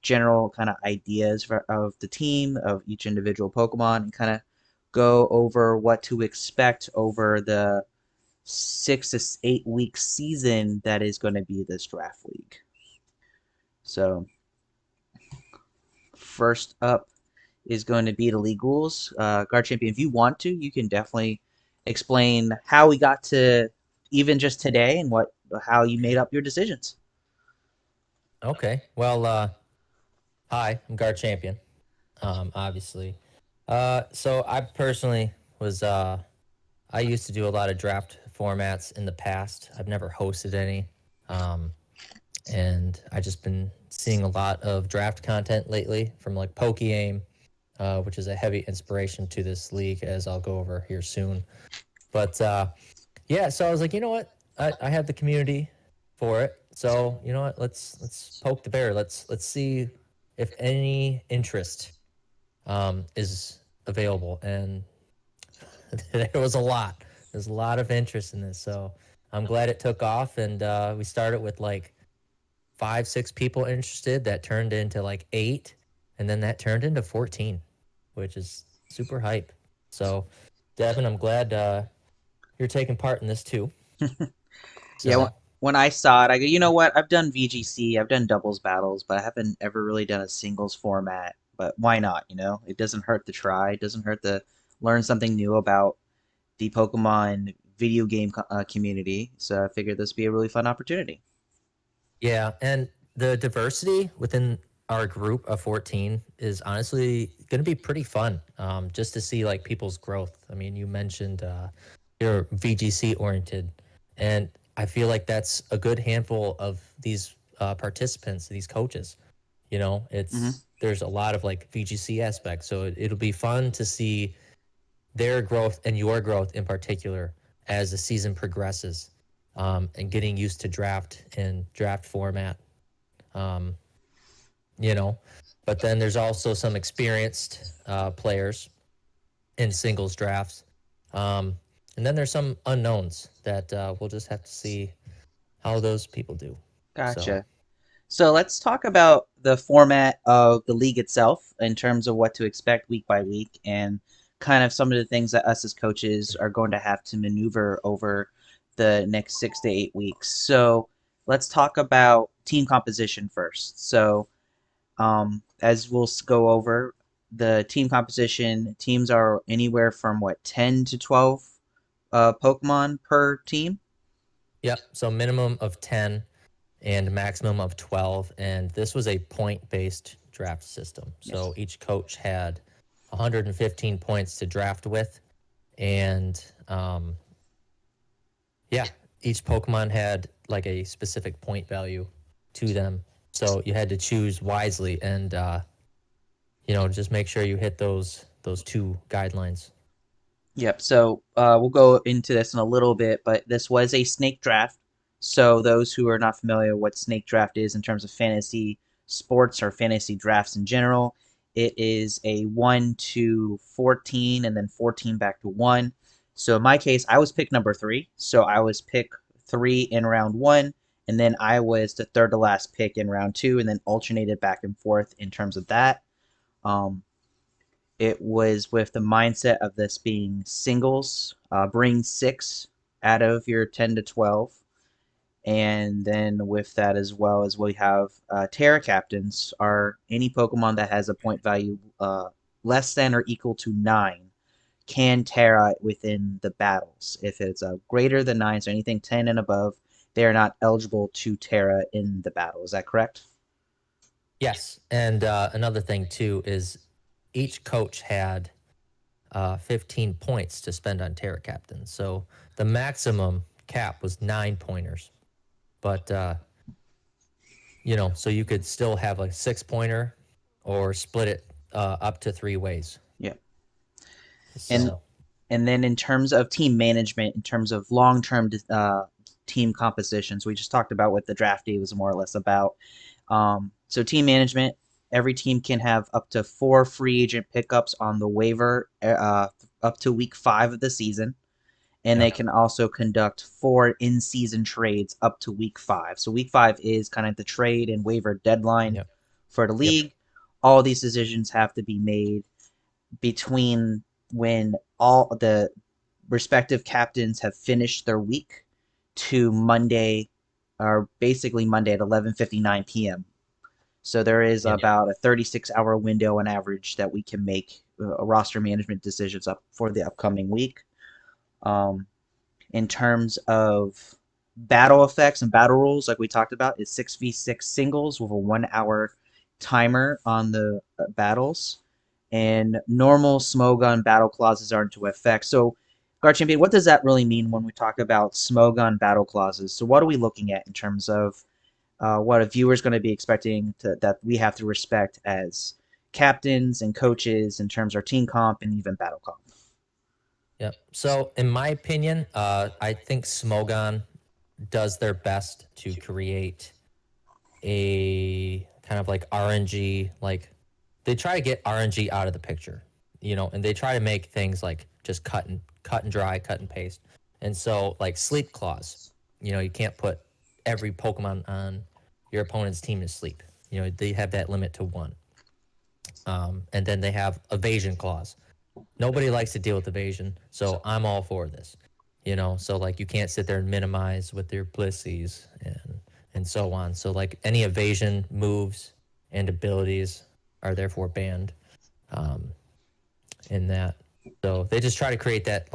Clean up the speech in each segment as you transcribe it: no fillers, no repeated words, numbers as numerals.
general kind of ideas of the team, of each individual Pokemon, and kind of go over what to expect over the 6 to 8 week season that is going to be this draft league. So, first up is going to be the league rules. Garchampion, if you want to, you can definitely explain how we got to even just today and how you made up your decisions. Okay. Well, hi, I'm Garrchampion. Obviously. So I personally was I used to do a lot of draft formats in the past. I've never hosted any. Um, and I just been seeing a lot of draft content lately from like PokeAim, which is a heavy inspiration to this league, as I'll go over here soon. But yeah, so I was like, you know what? I have the community for it. So you know what? Let's poke the bear. Let's see if any interest is available. And there was a lot. There's a lot of interest in this. So I'm glad it took off. And we started with like 5, 6 people interested. That turned into like 8, and then that turned into 14, which is super hype. So Devin, I'm glad you're taking part in this too. Yeah, So when I saw it, I go, you know what? I've done VGC, I've done doubles battles, but I haven't ever really done a singles format. But why not? It doesn't hurt to try. It doesn't hurt to learn something new about the Pokemon video game community. So I figured this would be a really fun opportunity. yeah, and the diversity within our group of 14 is honestly going to be pretty fun. Just to see like people's growth. I mean, you mentioned you're VGC oriented, and I feel like that's a good handful of these participants, these coaches. Hmm. There's a lot of like VGC aspects, so it'll be fun to see their growth and your growth in particular as the season progresses, and getting used to draft and draft format. Um, you know, but then there's also some experienced players in singles drafts. Um, and then there's some unknowns that we'll just have to see how those people do. So, Gotcha. So let's talk about the format of the league itself in terms of what to expect week by week and kind of some of the things that us as coaches are going to have to maneuver over the next 6 to 8 weeks. So let's talk about team composition first. So, as we'll go over, the team composition teams are anywhere from what, 10 to 12 Pokemon per team? yep. So minimum of 10 and maximum of 12. And this was a point based draft system. Yes. So each coach had 115 points to draft with. And yeah, each Pokemon had like a specific point value to them. So you had to choose wisely and just make sure you hit those two guidelines. Yep. So we'll go into this in a little bit, but this was a snake draft. So those who are not familiar what snake draft is in terms of fantasy sports or fantasy drafts in general, it is a 1 to 14 and then 14 back to 1. So in my case, I was pick number 3. So I was pick 3 in round 1, and then I was the third to last pick in round 2, and then alternated back and forth in terms of that. Um, it was with the mindset of this being singles, bring 6 out of your 10 to 12. And then with that as well as we have Terra Captains are any Pokemon that has a point value less than or equal to 9 can Terra within the battles. If it's greater than 9, so anything 10 and above, they are not eligible to Terra in the battle. Is that correct? Yes, and another thing too is each coach had 15 points to spend on Terra Captain. So the maximum cap was 9 pointers. But so you could still have a 6 pointer or split it up to 3 ways. Yeah. And So And then in terms of team management, in terms of long-term team compositions, we just talked about what the draft day was more or less about. So team management, every team can have up to 4 free agent pickups on the waiver up to week 5 of the season. And they yep, can also conduct 4 in-season trades up to week 5. So week 5 is kind of the trade and waiver deadline yep, for the Yep. league. All these decisions have to be made between when all the respective captains have finished their week to Monday, or basically Monday at 11:59 p.m. So there is Yeah. about a 36-hour window on average that we can make roster management decisions up for the upcoming week. Um, in terms of battle effects and battle rules, like we talked about, is 6v6 singles with a 1 hour timer on the battles. And normal Smogon battle clauses are into effect. So, Garchampion, what does that really mean when we talk about Smogon battle clauses? So, what are we looking at in terms of what a viewer is going to be expecting that we have to respect as captains and coaches in terms of our team comp and even battle comp? Yep. So in my opinion, I think Smogon does their best to create a kind of like RNG, like they try to get RNG out of the picture, and they try to make things like just cut and dry, cut and paste. And so like sleep clause, you can't put every Pokemon on your opponent's team to sleep. They have that limit to one. And then they have evasion clause. Nobody likes to deal with evasion, so I'm all for this. So like you can't sit there and minimize with your blissies and so on. So like any evasion moves and abilities are therefore banned um, in that. So they just try to create that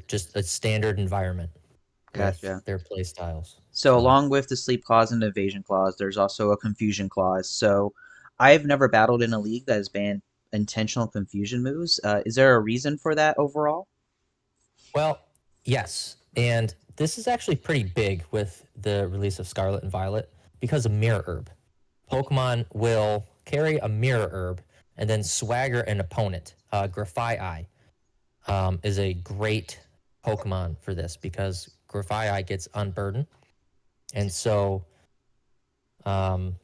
just a standard environment with Gotcha. their play styles. So, So along with the sleep clause and evasion clause, there's also a confusion clause. So, I've never battled in a league that has banned intentional confusion moves. Is there a reason for that overall? well, yes, and this is actually pretty big with the release of Scarlet and Violet because of Mirror Herb. Pokemon will carry a Mirror Herb and then swagger an opponent. Grafai is a great Pokemon for this because Grafai gets unburdened. And so um,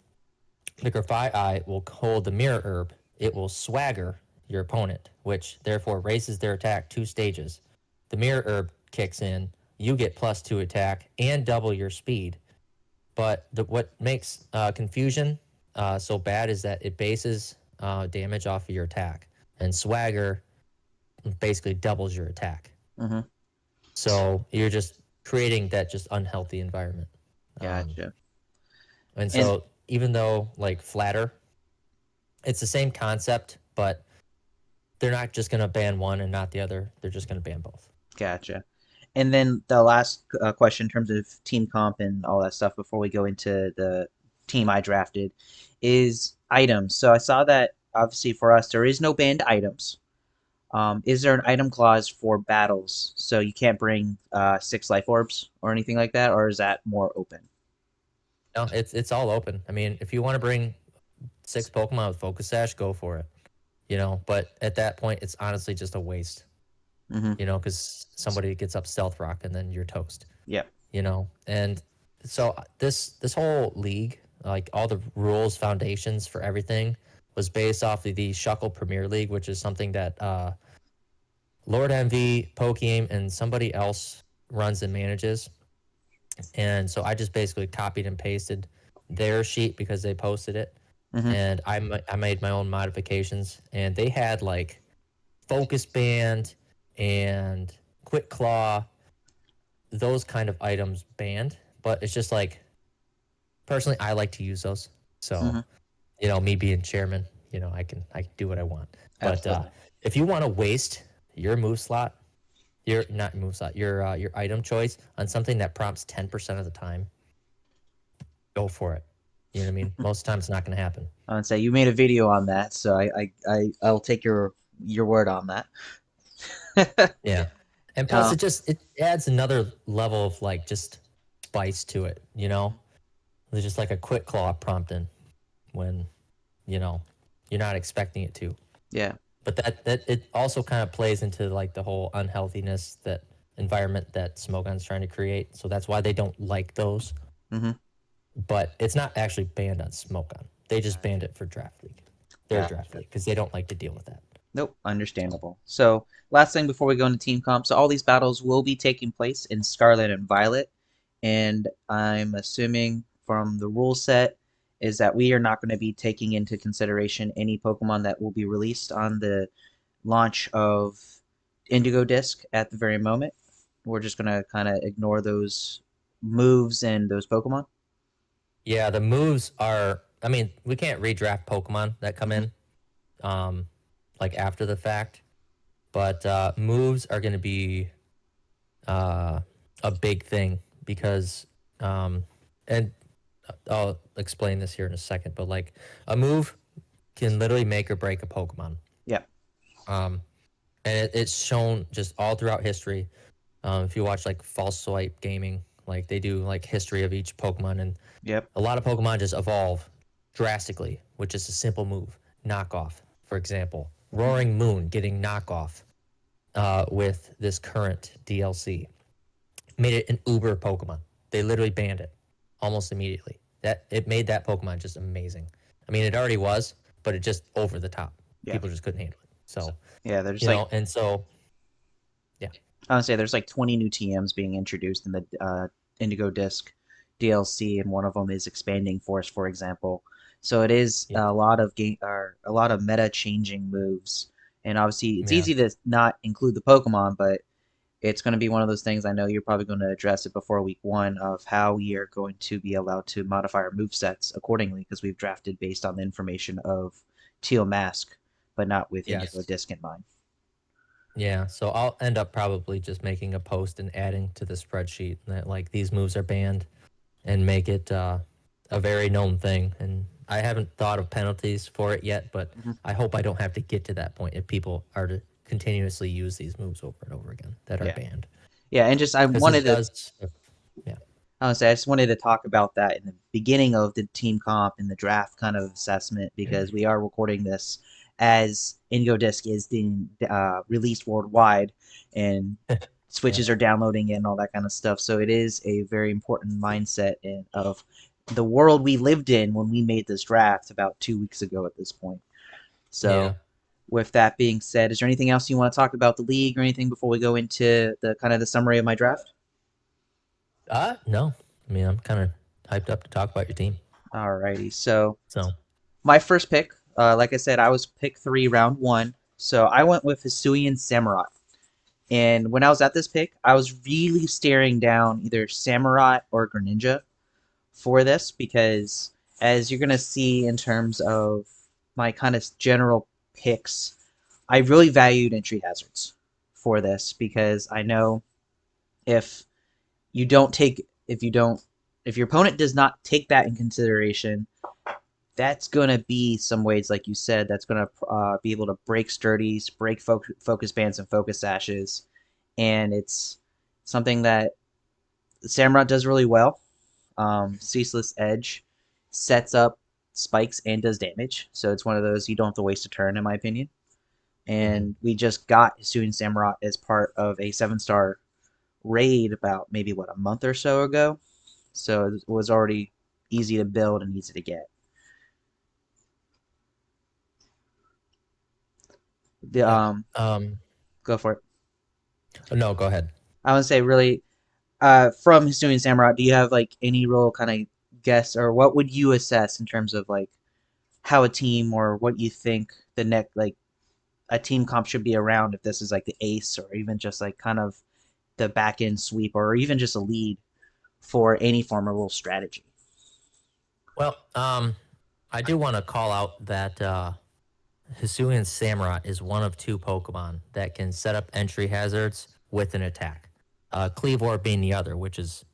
the Grafai will hold the Mirror Herb. It will swagger your opponent, which therefore raises their attack 2 stages. The Mirror Herb kicks in. You get +2 attack and double your speed. But what makes confusion so bad is that it bases damage off of your attack, and swagger basically doubles your attack. Mm-hmm. So you're just creating that just unhealthy environment. Um, Gotcha. and And so even though like flatter, it's the same concept, but they're not just going to ban one and not the other. They're just going to ban both. gotcha. And then the last question in terms of team comp and all that stuff before we go into the team I drafted is items. So I saw that obviously for us there is no banned items. Is there an item clause for battles? So you can't bring 6 life orbs or anything like that, or is that more open? No, it's all open. I mean, if you want to bring 6 Pokemon with Focus Sash, go for it. But at that point, it's honestly just a waste. Mm-hmm. Because somebody gets up Stealth Rock and then you're toast. Yep. And so this whole league, like all the rules, foundations for everything, was based off of the Shuckle Premier League, which is something that Lord MV, Pokeaim, and somebody else runs and manages. And so I just basically copied and pasted their sheet because they posted it, Mm-hmm. and I made my own modifications, and they had like Focus Band and Quick Claw, those kind of items banned. But it's just like, personally, I like to use those. So, Mm-hmm. me being chairman, I can do what I want. But Absolutely. if you want to waste your move slot, your not move slot, your item choice on something that prompts 10% of the time, go for it. You know what I mean? Most times it's not going to happen. I would say you made a video on that, so I'll take your word on that. Yeah. And plus uh, it adds another level of like just spice to it. There's just like a quick claw prompting when, you know, you're not expecting it to. yeah. But that it also kind of plays into like the whole unhealthiness that environment that Smogon's trying to create. So that's why they don't like those. Mm-hmm. But it's not actually banned on Smogon. They just banned it for Draft League. Their Draft Gotcha. League because they don't like to deal with that. Nope, understandable. So, last thing before we go into team comp. So, all these battles will be taking place in Scarlet and Violet, and I'm assuming from the rule set, is that we are not going to be taking into consideration any Pokemon that will be released on the launch of Indigo Disc at the very moment. We're just going to kind of ignore those moves and those Pokemon. Yeah, the moves are. I mean, we can't redraft Pokemon that come Hmm. in, um, like after the fact. But moves are going to be uh, a big thing because, and I'll explain this here in a second. But like a move can literally make or break a Pokemon. Yeah. Um, and it's shown just all throughout history. If you watch like False Swipe Gaming, like they do like history of each Pokemon, and Yep. a lot of Pokemon just evolve drastically, which is a simple move. Knockoff, for example. Hmm. Roaring Moon getting knockoff with this current DLC. Made it an uber Pokemon. They literally banned it almost immediately. That it made that Pokemon just amazing. I mean, it already was, but it just over the top. Yeah. People just couldn't handle it. So, So, yeah, there's like and so yeah, I would say there's like 20 new TMs being introduced in the Indigo Disc DLC, and one of them is expanding force, for example. So it is yeah, a lot of game or a lot of meta changing moves, and obviously it's yeah. easy to not include the Pokemon, but it's going to be one of those things. I know you're probably going to address it before week 1 of how we are going to be allowed to modify our move sets accordingly because we've drafted based on the information of Teal Mask, but not with Indigo Yes. Disc in mind. Yeah, so I'll end up probably just making a post and adding to the spreadsheet that like these moves are banned and make it a very known thing. And I haven't thought of penalties for it yet, but Mhm. I hope I don't have to get to that point if people are to continuously use these moves over and over again that are Yeah. banned. Yeah, and just I Because wanted it to does, yeah, honestly, I just wanted to talk about that in the beginning of the team comp and the draft kind of assessment because we are recording this as Indigo Disc is being released worldwide and yeah, switches are downloading it and all that kind of stuff. So it is a very important mindset of the world we lived in when we made this draft about 2 weeks ago at this point. yeah. So with that being said, is there anything else you want to talk about the league or anything before we go into the kind of the summary of my draft? No, I mean, I'm kind of hyped up to talk about your team. Alrighty, so So, my first pick, like I said, I was pick 3, round 1. So I went with Hisuian Samurai. And when I was at this pick, I was really staring down either Samurai or Greninja for this because, as you're going to see in terms of my kind of general picks, I really valued entry hazards for this because I know if you don't take, if you don't, if your opponent does not take that in consideration, that's going to be some ways, like you said, that's going to be able to break sturdies, break focus bands and focus ashes. And it's something that Samurott does really well. Ceaseless Edge sets up spikes and does damage. So it's one of those you don't have to waste a turn, in my opinion. mhm. And we just got Hisuian Samurott as part of a 7-star raid about maybe, what, a month or so ago. So it was already easy to build and easy to get. The Yeah. Um, Go for it. no, go ahead. I would say really from Hisuian Samurai, do you have like any real kind of guess or what would you assess in terms of like how a team or what you think the next like a team comp should be around if this is like the ace or even just like kind of the back end sweep or even just a lead for any form of real strategy? Well, I do want to call out that Hisuian Samurott is one of two Pokemon that can set up entry hazards with an attack. Cleavor being the other, which is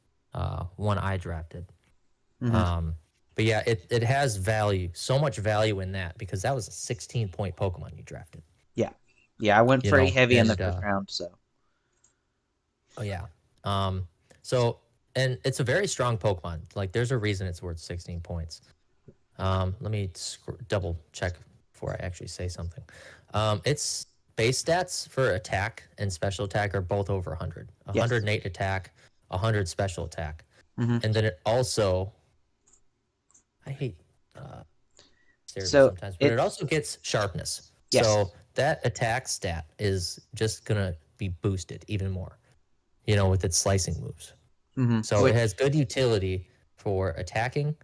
one I drafted. Hmm. Um, but yeah, it has value, so much value in that because that was a 16-point Pokemon you drafted. Yeah, yeah, I went You pretty know, heavy in the and first round, so oh yeah, so and it's a very strong Pokemon. Like, there's a reason it's worth 16 points. Let me double check before I actually say something. Its base stats for attack and special attack are both over 100. yes. 108 attack, 100 special attack. Hmm. And then it also, I hate Cerabi So sometimes, but it it's also gets sharpness. yes. So that attack stat is just going to be boosted even more, with its slicing moves. Hmm. So it has good utility for attacking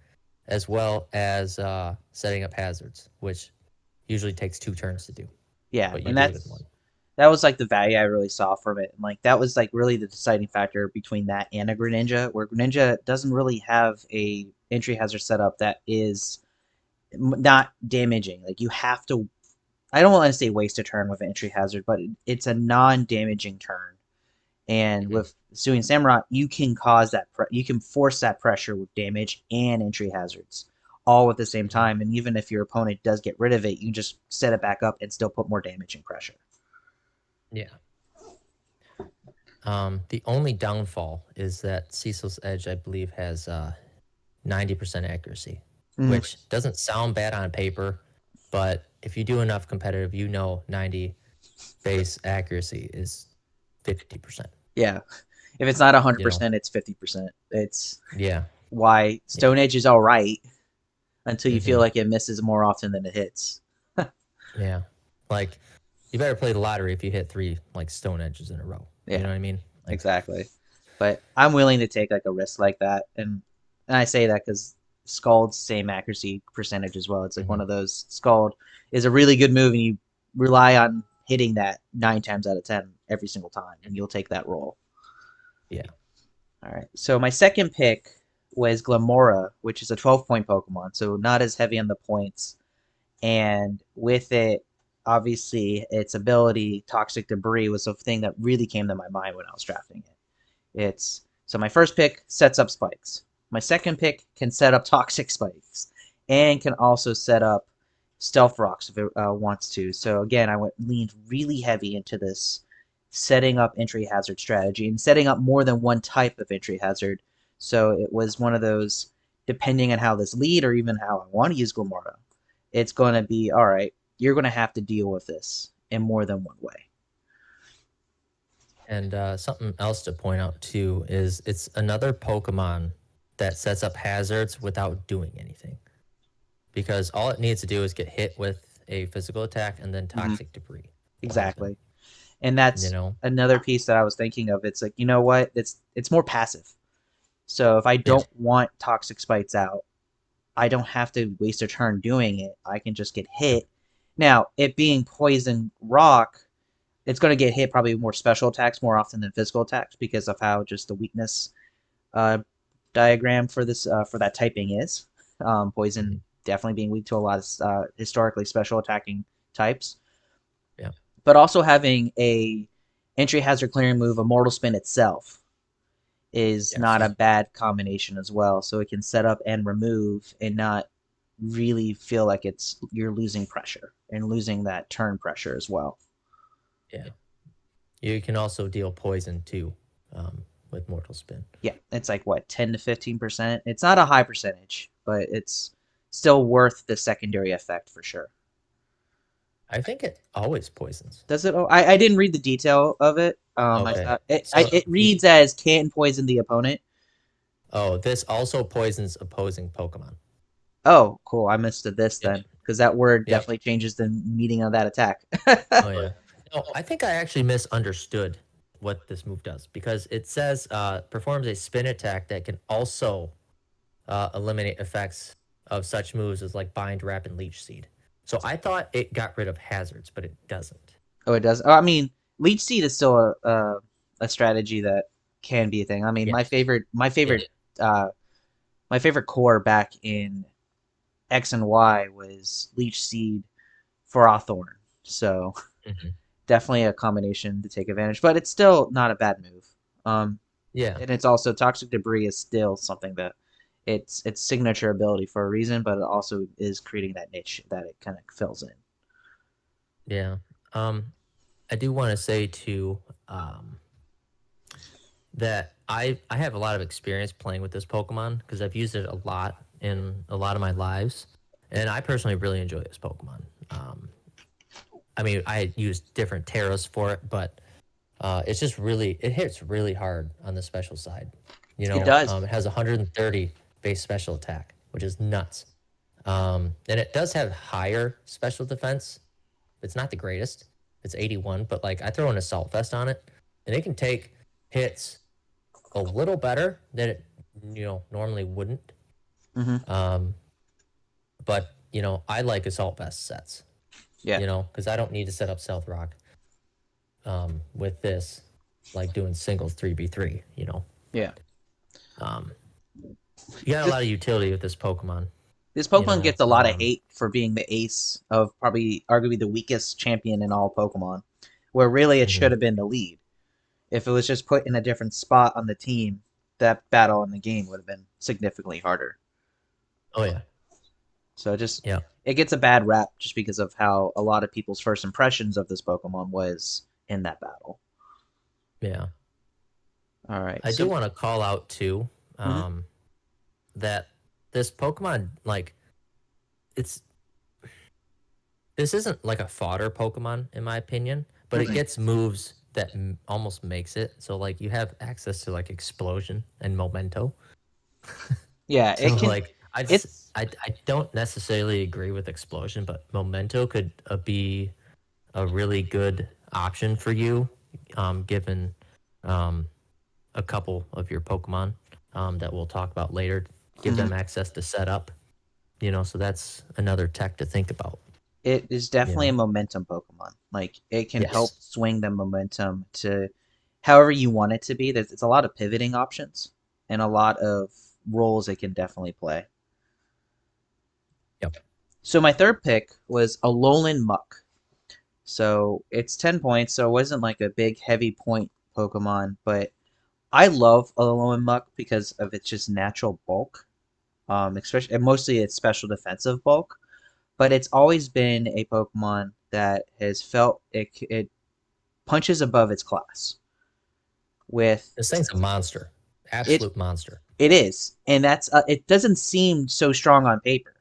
as well as setting up hazards, which usually takes 2 turns to do, Yeah, but you and do it in one. that was like the value I really saw from it. And like that was like really the deciding factor between that and a Greninja, where Greninja doesn't really have a entry hazard setup that is not damaging. Like you have to, I don't want to say waste a turn with an entry hazard, but it's a non-damaging turn. And Mhm. with Suing Samurott, you can cause you can force that pressure with damage and entry hazards all at the same Mhm. time. And even if your opponent does get rid of it, you can just set it back up and still put more damage and pressure. Yeah. The only downfall is that Cecil's Edge, I believe, has 90% accuracy, Mm, which doesn't sound bad on paper, but if you do enough competitive, 90 base accuracy is 50%. yeah, if it's not You know, 100%, it's 50%. It's yeah, why yeah, Stone Edge is all right until you feel hmm, like it misses more often than it hits. yeah. Like you better play the lottery if you hit 3 like stone edges in a row. You Yeah, know what I mean? Like, exactly. But I'm willing to take like a risk like that, and I say that because Scald's same accuracy percentage as well. It's like one mhm, of those Scald is a really good move, and you rely on hitting that 9 times out of 10 every single time, and you'll take that roll. yeah, All right. So my second pick was Glamora, which is a 12-point Pokemon, so not as heavy on the points. And with it, obviously, its ability, Toxic Debris, was the thing that really came to my mind when I was drafting it. It's so my first pick sets up spikes. My second pick can set up toxic spikes, and can also set up stealth rocks if it wants to. So again, I went leaned really heavy into this setting up entry hazard strategy and setting up more than one type of entry hazard. So it was one of those, depending on how this lead or even how I want to use Glamora, it's going to be all right. You're going to have to deal with this in more than one way. and something else to point out too is it's another Pokemon that sets up hazards without doing anything, because all it needs to do is get hit with a physical attack and then Mm-hmm. toxic debris will happen. Exactly. And You that's know? another piece that I was thinking of. It's like, you know what? It's more passive. So if I Yeah. don't want toxic spites out, I don't have to waste a turn doing it. I can just get hit. Now, it being poison rock, it's going to get hit probably more special attacks more often than physical attacks because of how just the weakness uh, diagram for this for that typing is. Poison Mhm. definitely being weak to a lot of historically special attacking types, Yeah. but also having a entry hazard clearing move, a mortal spin itself, is not Yes. a bad combination as well. So it can set up and remove and not really feel like it's you're losing pressure and losing that turn pressure as well. Yeah. You can also deal poison too, with mortal spin. Yeah, it's like what 10 to 15%. It's not a high percentage, but it's still worth the secondary effect for sure. I think it always poisons. Does it? Oh, I didn't read the detail of it. I Okay. thought it So reads as can poison the opponent. this also poisons opposing Pokemon. Oh, cool. I missed this Yep. then because that word Yep. definitely changes the meaning of that attack. Oh yeah. No, I think I actually misunderstood what this move does, because it says performs a spin attack that can also eliminate effects of such moves as like bind, wrap, and leech seed. So I thought it got rid of hazards, but it doesn't. Oh, it does. Oh, I mean, leech seed is still a strategy that can be a thing. I mean, Yes. Yeah. uh my favorite core back in X and Y was leech seed for Hawthorne. So Hmm. definitely a combination to take advantage, but it's still not a bad move. Um, Yeah. and it's also toxic debris is still something that it's signature ability for a reason, but it also is creating that niche that it kind of fills in. Yeah. Um, I do want to say too, um, that I have a lot of experience playing with this Pokemon because I've used it a lot in a lot of my lives, and I personally really enjoy this Pokemon. I mean, I used different Terras for it, but it's just really it hits really hard on the special side. It does. It has 130 base special attack, which is nuts. And it does have higher special defense. It's not the greatest. It's 81, but like I throw an assault vest on it, and it can take hits a little better than it normally wouldn't. Hmm. Um, but I like assault vest sets. Yeah. Because I don't need to set up South Rock with this, like doing singles 3v3. Yeah. Um, you got a lot of utility with this Pokemon. This You Pokemon know, gets a lot of hate for being the ace of probably arguably the weakest champion in all Pokemon, where really it should mhm. have been the lead. If it was just put in a different spot on the team, that battle in the game would have been significantly harder. Oh yeah, So yeah, it gets a bad rap just because of how a lot of people's first impressions of this Pokemon was in that battle. yeah. All right. I do want to call out too Mhm, um, that this Pokemon, like, it's this isn't like a fodder Pokemon in my opinion, but it mhm. gets moves that almost makes it. So like you have access to like explosion and memento. Yeah, So it can. like It's I don't necessarily agree with explosion, but memento could be a really good option for you, given um, a couple of your Pokemon that we'll talk about later. Give mhm. them access to set up. So that's another tech to think about. It is You definitely a know. momentum Pokemon. Like it can help Yes. swing the momentum to however you want it to be. It's a lot of pivoting options and a lot of roles it can definitely play. Yep. So my third pick was a Alolan Muck. So it's 10 points, so it wasn't like a big heavy point Pokemon, but I love Alolan Muck because of its just natural bulk. Especially and mostly its special defensive bulk. But it's always been a Pokemon that has felt it punches above its class. With This thing's a monster. it, Absolute monster. it is, and that's it doesn't seem so strong on paper,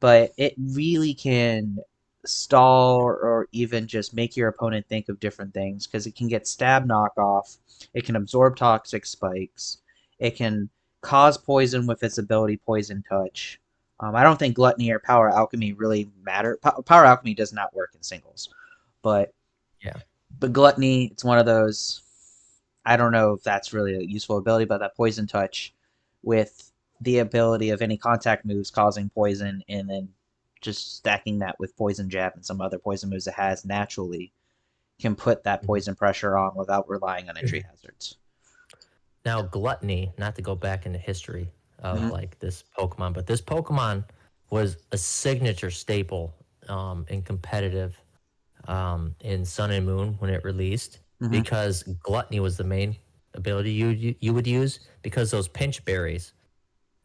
but it really can stall or even just make your opponent think of different things because it can get stab knockoff, it can absorb toxic spikes, it can cause poison with its ability Poison Touch. I don't think Gluttony or Power Alchemy really matter. Power Alchemy does not work in singles, but Yeah. Gluttony, it's one of those. I don't know if that's really a useful ability, but that Poison Touch with the ability of any contact moves causing poison and then just stacking that with Poison Jab and some other poison moves it has naturally can put that Mhm. poison pressure on without relying on entry hazards. Now, gluttony, not to go back into history of Mm-hmm. like this Pokemon, but this Pokemon was a signature staple in competitive in Sun and Moon when it released Mm-hmm. because gluttony was the main ability you would use because those pinch berries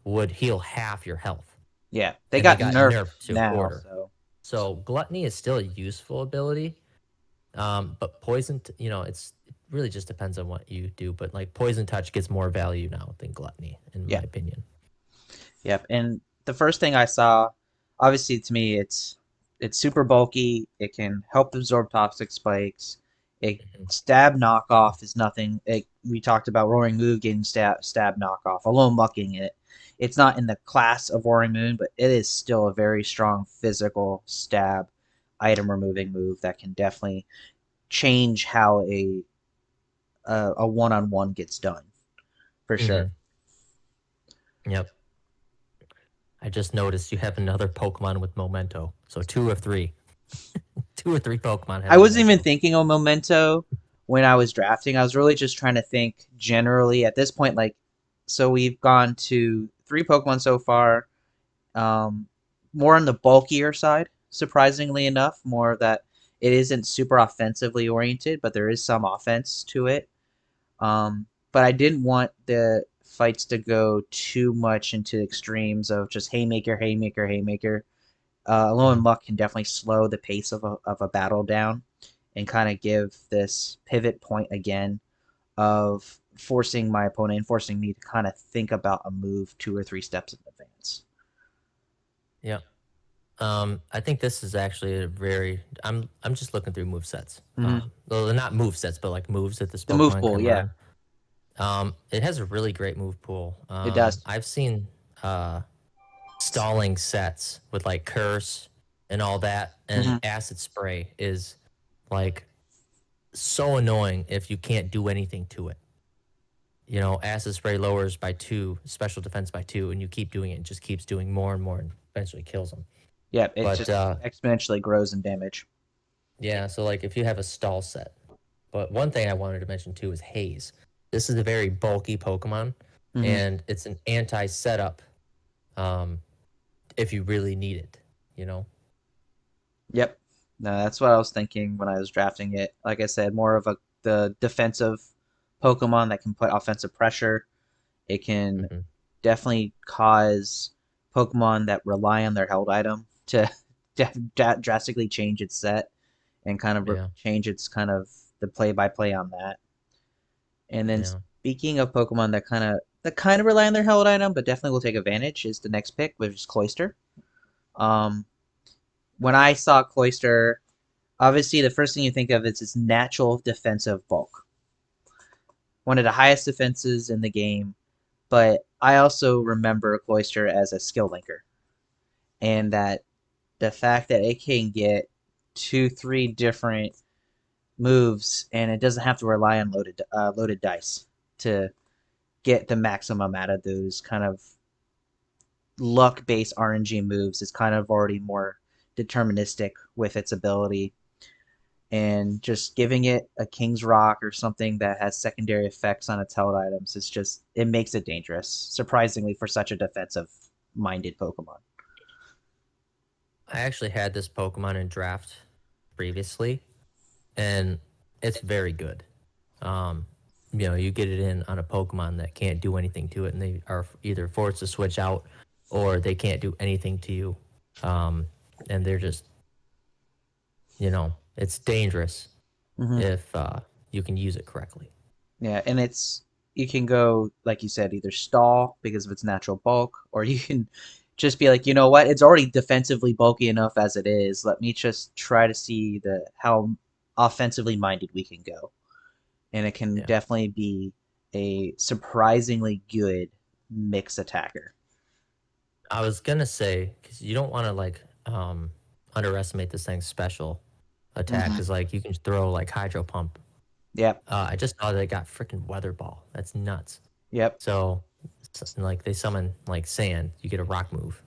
would heal half your health Yeah, they and they got got nerfed nerfed to a now, quarter. so So gluttony is still a useful ability, but poison, it really just depends on what you do. But like poison touch gets more value now than gluttony, in my yeah, opinion. yep. And the first thing I saw, obviously to me, it's super bulky. It can help absorb toxic spikes. A Mhm. stab knockoff is nothing. We talked about Roaring Moon getting stab knockoff, alone mucking it. It's not in the class of Roaring Moon, but it is still a very strong physical stab item removing move that can definitely change how a one on one gets done for sure. Mhm. Yep. I just noticed you have another Pokemon with Memento. So two of three. Two or three Pokemon have I wasn't even Memento. thinking of Memento when I was drafting. I was really just trying to think generally at this point. Like, so we've gone to three Pokemon so far. Um, More on the bulkier side, surprisingly enough. More that it isn't super offensively oriented, but there is some offense to it. But I didn't want the fights to go too much into extremes of just haymaker, haymaker, haymaker. Alone Mhm. Muck can definitely slow the pace of a battle down and kind of give this pivot point again of forcing my opponent and forcing me to kind of think about a move two or three steps in advance. Yep. I think this is actually a very. I'm just looking through move sets. Mm-hmm. Well, they're not move sets, but like moves that this The move Pokemon pool, can yeah, learn. It has a really great move pool. it does. I've seen uh stalling sets with like curse and all that, and Mm-hmm. acid spray is like so annoying if you can't do anything to it. acid spray lowers by 2, special defense by 2, and you keep doing it, and just keeps doing more and more, and eventually kills them. Yep, it But just exponentially grows in damage. yeah, so like if you have a stall set. But one thing I wanted to mention too is Haze. This is a very bulky Pokemon, Hmm. and it's an anti-setup um, if you really need it, you know? Yep. No, that's what I was thinking when I was drafting it. Like I said, more of the defensive Pokemon that can put offensive pressure. It can Hmm. definitely cause Pokemon that rely on their held item to drastically change its set and kind of Yeah, change its kind of the play by play on that. And then yeah. speaking of Pokemon that kind of rely on their held item, but definitely will take advantage, is the next pick, which is Cloyster. Um, when I saw Cloyster, obviously the first thing you think of is its natural defensive bulk, one of the highest defenses in the game. But I also remember Cloyster as a skill linker, and that the fact that it can get two, three different moves, and it doesn't have to rely on loaded dice to get the maximum out of those kind of luck based RNG moves. Is kind of already more deterministic with its ability, and just giving it a King's Rock or something that has secondary effects on its held items is just it makes it dangerous, surprisingly for such a defensive minded Pokemon. I actually had this Pokemon in draft previously, and it's very good. Um, you get it in on a Pokemon that can't do anything to it, and they are either forced to switch out or they can't do anything to you. And they're just, it's dangerous Hmm. if you can use it correctly. Yeah, and it's you can go like you said, either stall because of its natural bulk, or you can just be like, you know what, it's already defensively bulky enough as it is. Let me just try to see the how offensively minded we can go, and it can Yeah. definitely be a surprisingly good mix attacker. I was gonna say because you don't want to like underestimate this thing's special attack Hmm. because like you can throw like Hydro Pump. Yep, I just saw they got freaking Weather Ball. That's nuts. yep. So, like they summon like sand, you get a rock move.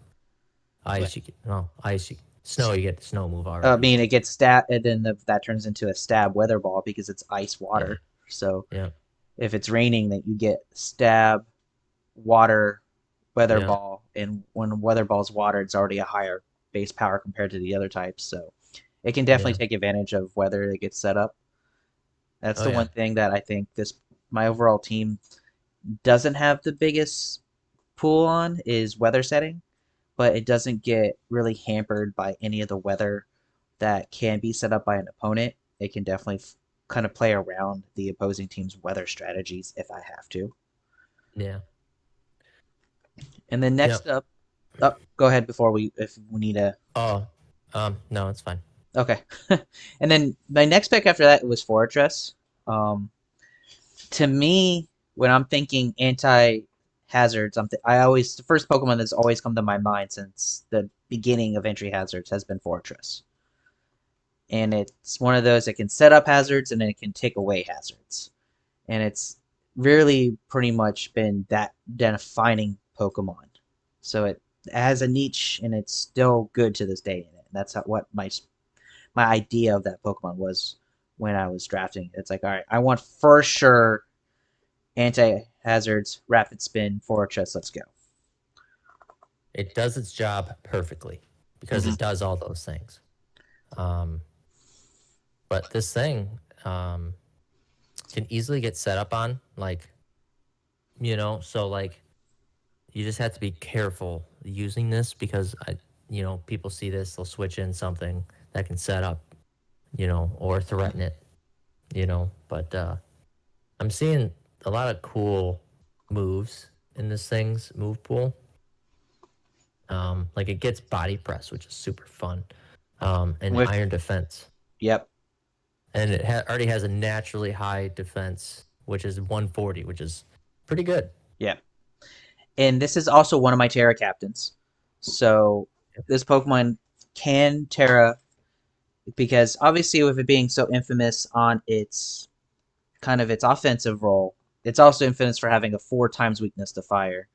Yeah. Ice, you get no ice. Snow, you get the snow move I already. mean, it gets stab, and then that turns into a stab weather ball because it's ice Yeah, water. So yeah, if it's raining, then you get stab, water, weather yeah, ball, and when weather ball's water, it's already a higher base power compared to the other types. So it can definitely yeah. take advantage of whether it gets set up. That's Oh the yeah. one thing that I think this my overall team doesn't have the biggest pool on is weather setting, but it doesn't get really hampered by any of the weather that can be set up by an opponent. It can definitely kind of play around the opposing team's weather strategies if I have to. Yeah. And then Yep. next up, go ahead before we if we need a Oh, no, it's fine. okay. And then my next pick after that was Fortress. Um, to me, when I'm thinking anti hazards, I always the first Pokemon that's always come to my mind since the beginning of entry hazards has been Fortress, and it's one of those that can set up hazards and then it can take away hazards, and it's really pretty much been that defining Pokemon. So it has a niche and it's still good to this day in it. That's what my idea of that Pokemon was when I was drafting. It's like, all right, I want for sure anti hazards, rapid spin, Fortress. Let's go. It does its job perfectly because Hmm. it does all those things. Um, but this thing can easily get set up on, like, so like you just have to be careful using this because people see this, they'll switch in something that can set up, or threaten it, But I'm seeing a lot of cool moves in this thing's move pool. Like it gets body press, which is super fun. And With iron defense, yep, and it already has a naturally high defense, which is 140, which is pretty good. yep. And this is also one of my Terra captains. So this Pokemon can Terra because obviously with it being so infamous on its kind of its offensive role, it's also infamous for having a 4 times weakness to fire.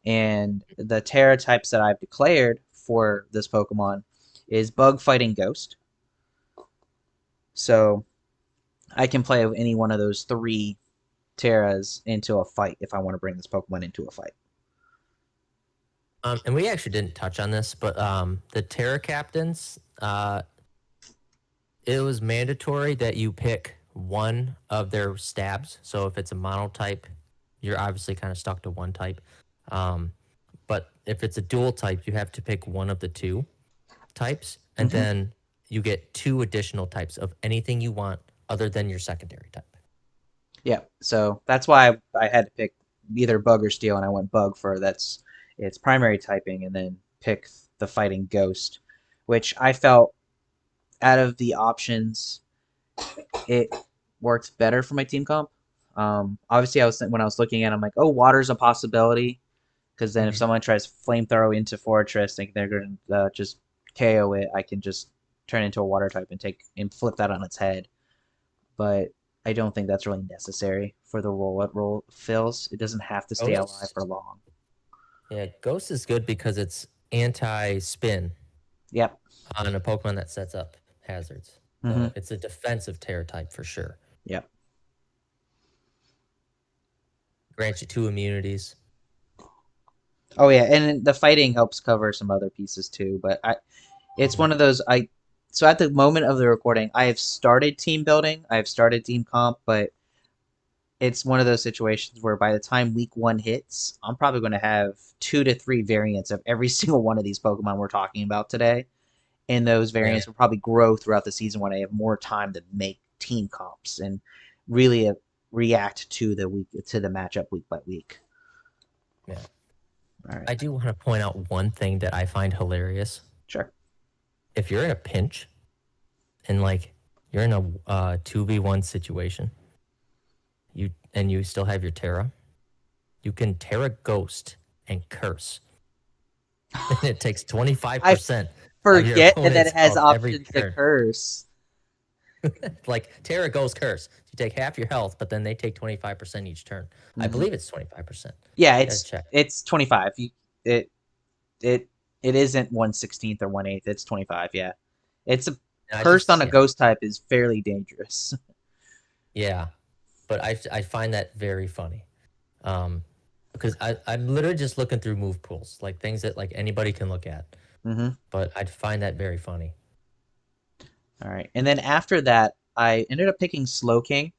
And the Terra types that I've declared for this Pokemon is Bug Fighting Ghost. So I can play with any one of those 3 Terras into a fight if I want to bring this Pokemon into a fight. And we actually didn't touch on this, but the Terra captains, it was mandatory that you pick one of their stabs. So if it's a monotype, you're obviously kind of stuck to one type. But if it's a dual type, you have to pick one of the 2 types, and Mm-hmm. then you get 2 additional types of anything you want other than your secondary type. Yeah, so that's why I had to pick either Bug or Steel, and I went Bug for that's its primary typing, and then pick the Fighting Ghost, which I felt out of the options, it worked better for my team comp. Obviously, when I was looking at it, I'm like, oh, water's a possibility, because then if Mhm. someone tries flamethrow into Fortress, think they're going to just KO it, I can just turn into a water type and flip that on its head. But I don't think that's really necessary for the role it fills. It doesn't have to stay alive for Ghost, long. yeah, Ghost is good because it's anti-spin Yep. on a Pokemon that sets up hazards. Mm-hmm. So it's a defensive Terra type for sure. Yep. Grants you 2 immunities. Oh yeah, and the fighting helps cover some other pieces too. But it's Mhm. one of those I. So at the moment of the recording, I have started team building. I have started team comp, but it's one of those situations where by the time week 1 hits, I'm probably going to have 2 to 3 variants of every single one of these Pokemon we're talking about today. And those Yeah. variants will probably grow throughout the season when I have more time to make team comps and really react to the matchup week by week. Yeah. All right, I do want to point out one thing that I find hilarious. sure. If you're in a pinch and like you're in a 2v1 situation, you still have your Terra, you can Terra Ghost and curse. And it takes I 25% of your forget that opponent's it has health every options to turn. curse. Like Terra Ghost curse. You take half your health, but then they take 25% each turn. I Hmm. believe it's 25%. Yeah, Gotta check. it's 25. It it it isn't 1/16 or 1/8. It's 25. Yeah, it's a And I curse just on a ghost type is fairly dangerous. yeah, but I find that very funny. Um, because I'm literally just looking through move pools, like things that like anybody can look at. Hmm. But I'd find that very funny. All right, and then after that, I ended up picking Slowking.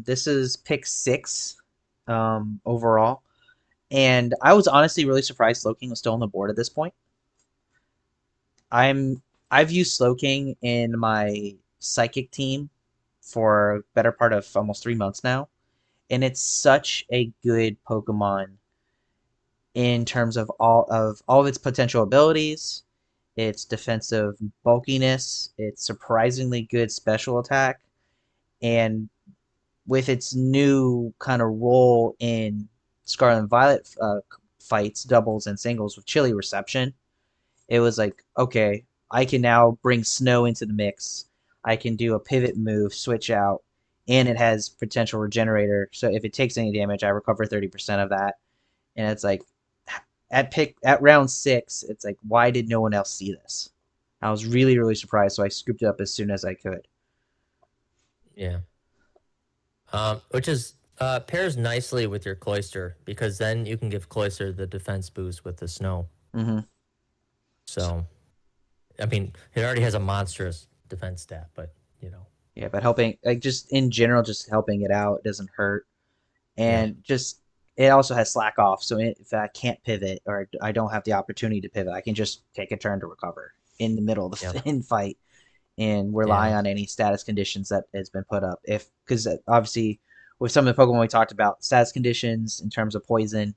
This is pick 6 overall, and I was honestly really surprised Slowking was still on the board at this point. I'm I've used Slowking in my Psychic team for a better part of almost 3 months now, and it's such a good Pokemon in terms of all of its potential abilities, its defensive bulkiness, its surprisingly good special attack, and with its new kind of role in Scarlet and Violet fights, doubles and singles with Chili Reception, it was like, okay, I can now bring Snow into the mix. I can do a pivot move, switch out, and it has potential regenerator. So if it takes any damage, I recover 30% of that. And it's like at round 6, it's like, why did no one else see this? I was really, really surprised, so I scooped it up as soon as I could. Yeah. Which is pairs nicely with your Cloyster because then you can give Cloyster the defense boost with the snow. Mm-hmm. So, I mean, it already has a monstrous defense stat, but you know, Yeah, but helping, like, just in general, just helping it out doesn't hurt. yeah, And just it also has slack off, so if I can't pivot or I don't have the opportunity to pivot, I can just take a turn to recover in the middle of yeah, the fight and rely yeah, on any status conditions that has been put up. If because obviously with some of the Pokemon we talked about, status conditions in terms of poison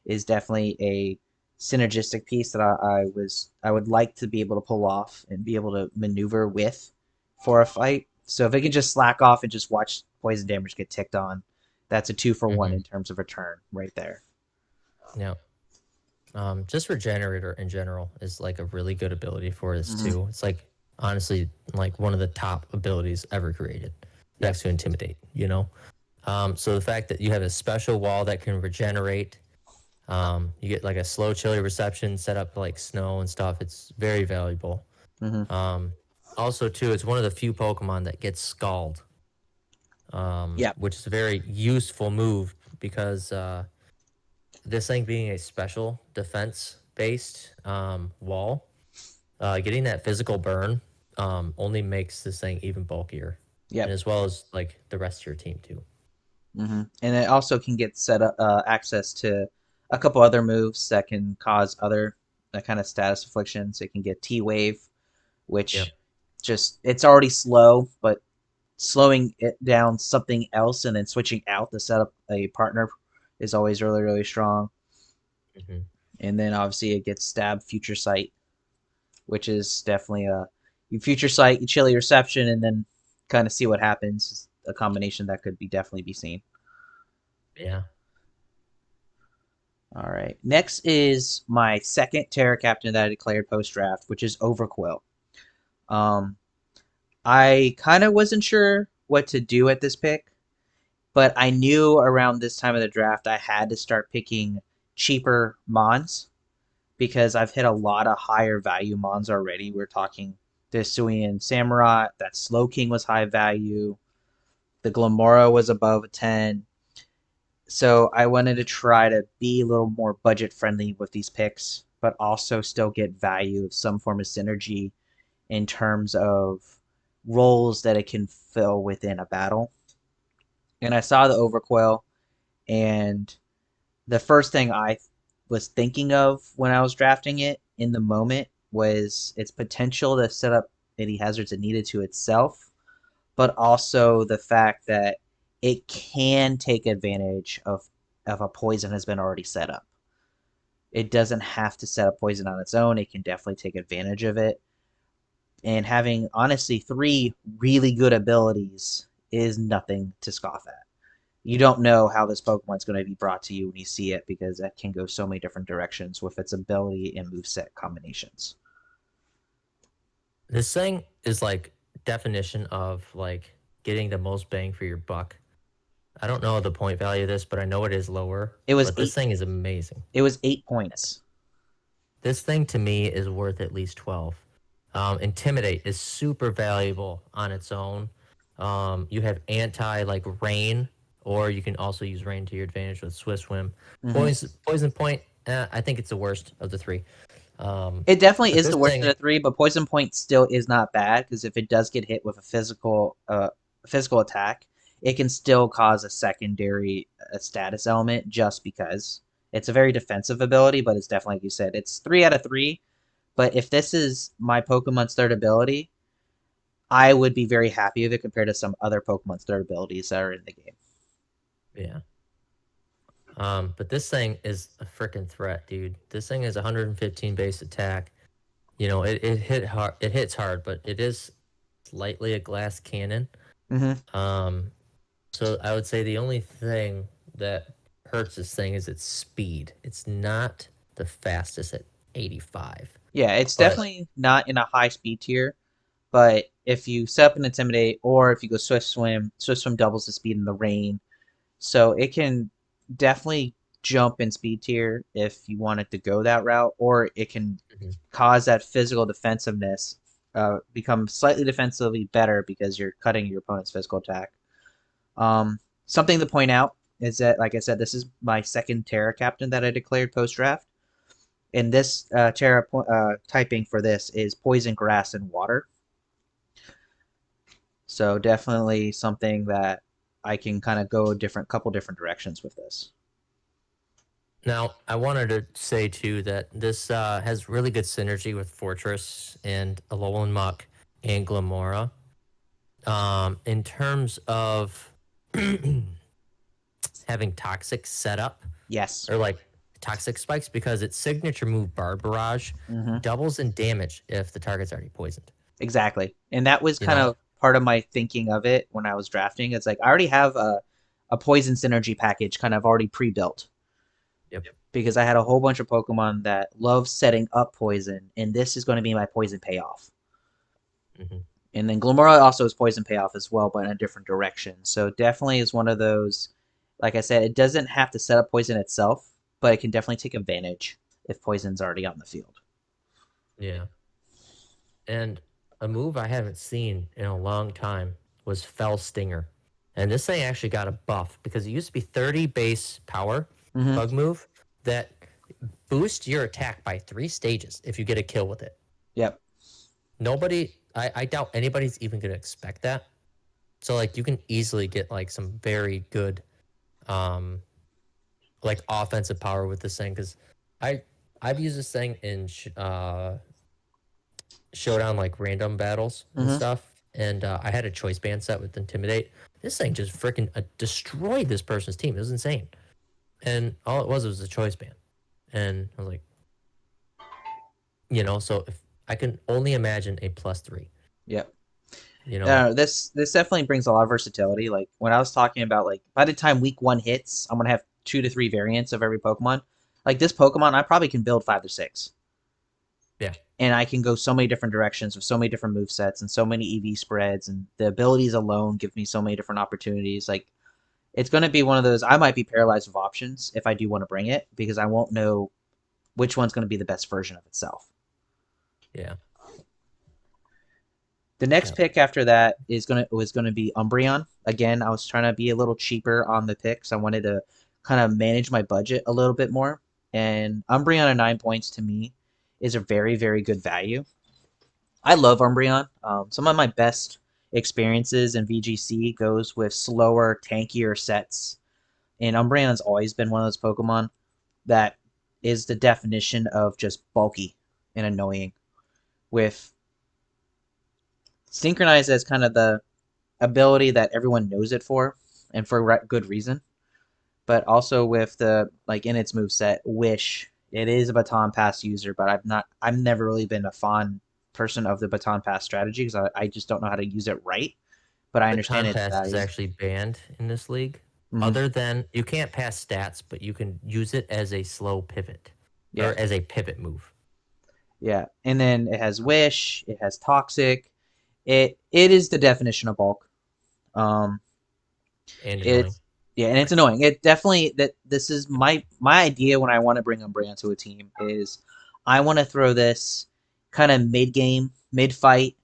is definitely a synergistic piece that I would like to be able to pull off and be able to maneuver with for a fight. So if I can just slack off and just watch poison damage get ticked on, that's a 2 for 1 hmm, in terms of return right there. yeah. Just Regenerator in general is like a really good ability for this Mm-hmm. too. It's like honestly like one of the top abilities ever created, Yep. next to Intimidate. You know, So the fact that you have a special wall that can regenerate, you get like a slow chili reception set up like snow and stuff. It's very valuable. Hmm. Um, Also, too, it's one of the few Pokemon that gets Scald, Yeah, which is a very useful move because this thing being a special defense based wall, getting that physical burn only makes this thing even bulkier, and yep. as well as like the rest of your team too. And it also can get set up access to a couple other moves that can cause other kind of status afflictions. It can get T Wave, Yep. which just it's already slow, but slowing it down something else and then switching out to set up a partner is always really really strong. Hmm. And then obviously it gets Stab Future Sight, which is definitely a you Future Sight, you chilly reception, and then kind of see what happens. A combination that could be definitely be seen. Yeah. All right. Next is my second Terra Captain that I declared post draft, which is Overquill. Um, I kind of wasn't sure what to do at this pick, but I knew around this time of the draft I had to start picking cheaper Mons because I've hit a lot of higher value Mons already. We're talking the Suian Samurott, that Slow King was high value, the Glamora was above a 10. So I wanted to try to be a little more budget friendly with these picks, but also still get value of some form of synergy in terms of roles that it can fill within a battle. And I saw the Overquill, and the first thing I was thinking of when I was drafting it in the moment was its potential to set up any hazards it needed to itself, but also the fact that it can take advantage of a poison has been already set up. It doesn't have to set up poison on its own. It can definitely take advantage of it. And having honestly three really good abilities is nothing to scoff at. You don't know how this Pokemon's going to be brought to you when you see it because it can go so many different directions with its ability and moveset combinations. This thing is like definition of like getting the most bang for your buck. I don't know the point value of this, but I know it is lower. It was But this eight. thing is amazing. It was 8 points. This thing to me is worth at least 12. Intimidate is super valuable on its own. You have anti like rain, or you can also use rain to your advantage with Swift Swim. Hmm. Poison Point, I think it's the worst of the three. It definitely But is this the worst of thing, the three, but Poison Point still is not bad because if it does get hit with a physical attack, it can still cause a secondary status element just because it's a very defensive ability. But it's definitely like you said, it's 3 out of 3. But if this is my Pokemon's third ability, I would be very happy with it compared to some other Pokemon's third abilities that are in the game. yeah. But this thing is a freaking threat, dude. This thing is 115 base attack. You know, it hit hard. It hits hard, but it is slightly a glass cannon. Hmm. Um, so I would say the only thing that hurts this thing is its speed. It's not the fastest at 85, Yeah, it's but definitely not in a high speed tier. But if you set up an Intimidate or if you go Swift Swim doubles the speed in the rain. So it can definitely jump in speed tier if you wanted to go that route, or it can mhm, cause that physical defensiveness become slightly defensively better because you're cutting your opponent's physical attack. Something to point out is that, like I said, this is my second Terra captain that I declared post draft. And this Terra typing for this is Poison, Grass, and Water. So definitely something that I can kind of go a couple different directions with this. now I wanted to say too that this has really good synergy with Fortress and Alolan Muck and Glamora. In terms of having toxic setup Yes. or like toxic spikes, because its signature move Barb Barrage Hmm. doubles in damage if the target's already poisoned. Exactly. And that was You kind know? of part of my thinking of it when I was drafting. It's like I already have a poison synergy package kind of already pre-built Yep. because I had a whole bunch of Pokemon that love setting up poison, and this is going to be my poison payoff. Hmm. And then Glimmora also has poison payoff as well, but in a different direction. So definitely is one of those. Like I said, it doesn't have to set up poison itself, but it can definitely take advantage if poison's already on the field. Yeah. And a move I haven't seen in a long time was Fell Stinger. And this thing actually got a buff because it used to be 30 base power Mm-hmm. bug move that boosts your attack by 3 stages if you get a kill with it. Yep. I doubt anybody's even going to expect that. So like you can easily get like some very good um like offensive power with this thing because I I've used this thing in showdown like random battles and Mm-hmm. stuff, and I had a choice band set with Intimidate. This thing just freaking destroyed this person's team. It was insane, and all it was a choice band, and I was like, so if I can only imagine a +3, Yep. you know, This definitely brings a lot of versatility. Like when I was talking about, like by the time week one hits, I'm gonna have 2 to 3 variants of every Pokemon. Like this Pokemon, I probably can build 5 to 6, yeah, and I can go so many different directions with so many different move sets and so many EV spreads, and the abilities alone give me so many different opportunities. Like it's gonna be one of those. I might be paralyzed with options if I do want to bring it because I won't know which one's gonna be the best version of itself. yeah, The next yeah. pick after that was gonna be Umbreon. Again, I was trying to be a little cheaper on the picks. I wanted to kind of manage my budget a little bit more. And Umbreon at 9 points to me is a very, very good value. I love Umbreon. Some of my best experiences in VGC goes with slower, tankier sets. And Umbreon has always been one of those Pokemon that is the definition of just bulky and annoying. With Synchronize as kind of the ability that everyone knows it for, and for good reason. But also with the like in its move set, Wish. It is a baton pass user, but I've never really been a fond person of the baton pass strategy because I just don't know how to use it right. But I understand Baton its Pass is value. actually banned in this league. Mm-hmm. Other than you can't pass stats, but you can use it as a slow pivot Yeah, or as a pivot move yeah. And then it has Wish. It has Toxic. It is the definition of bulk. Um, and annoying. It's yeah, and it's annoying. It definitely that this is my idea when I want to bring Umbreon to a team is I want to throw this kind of mid game, mid fight,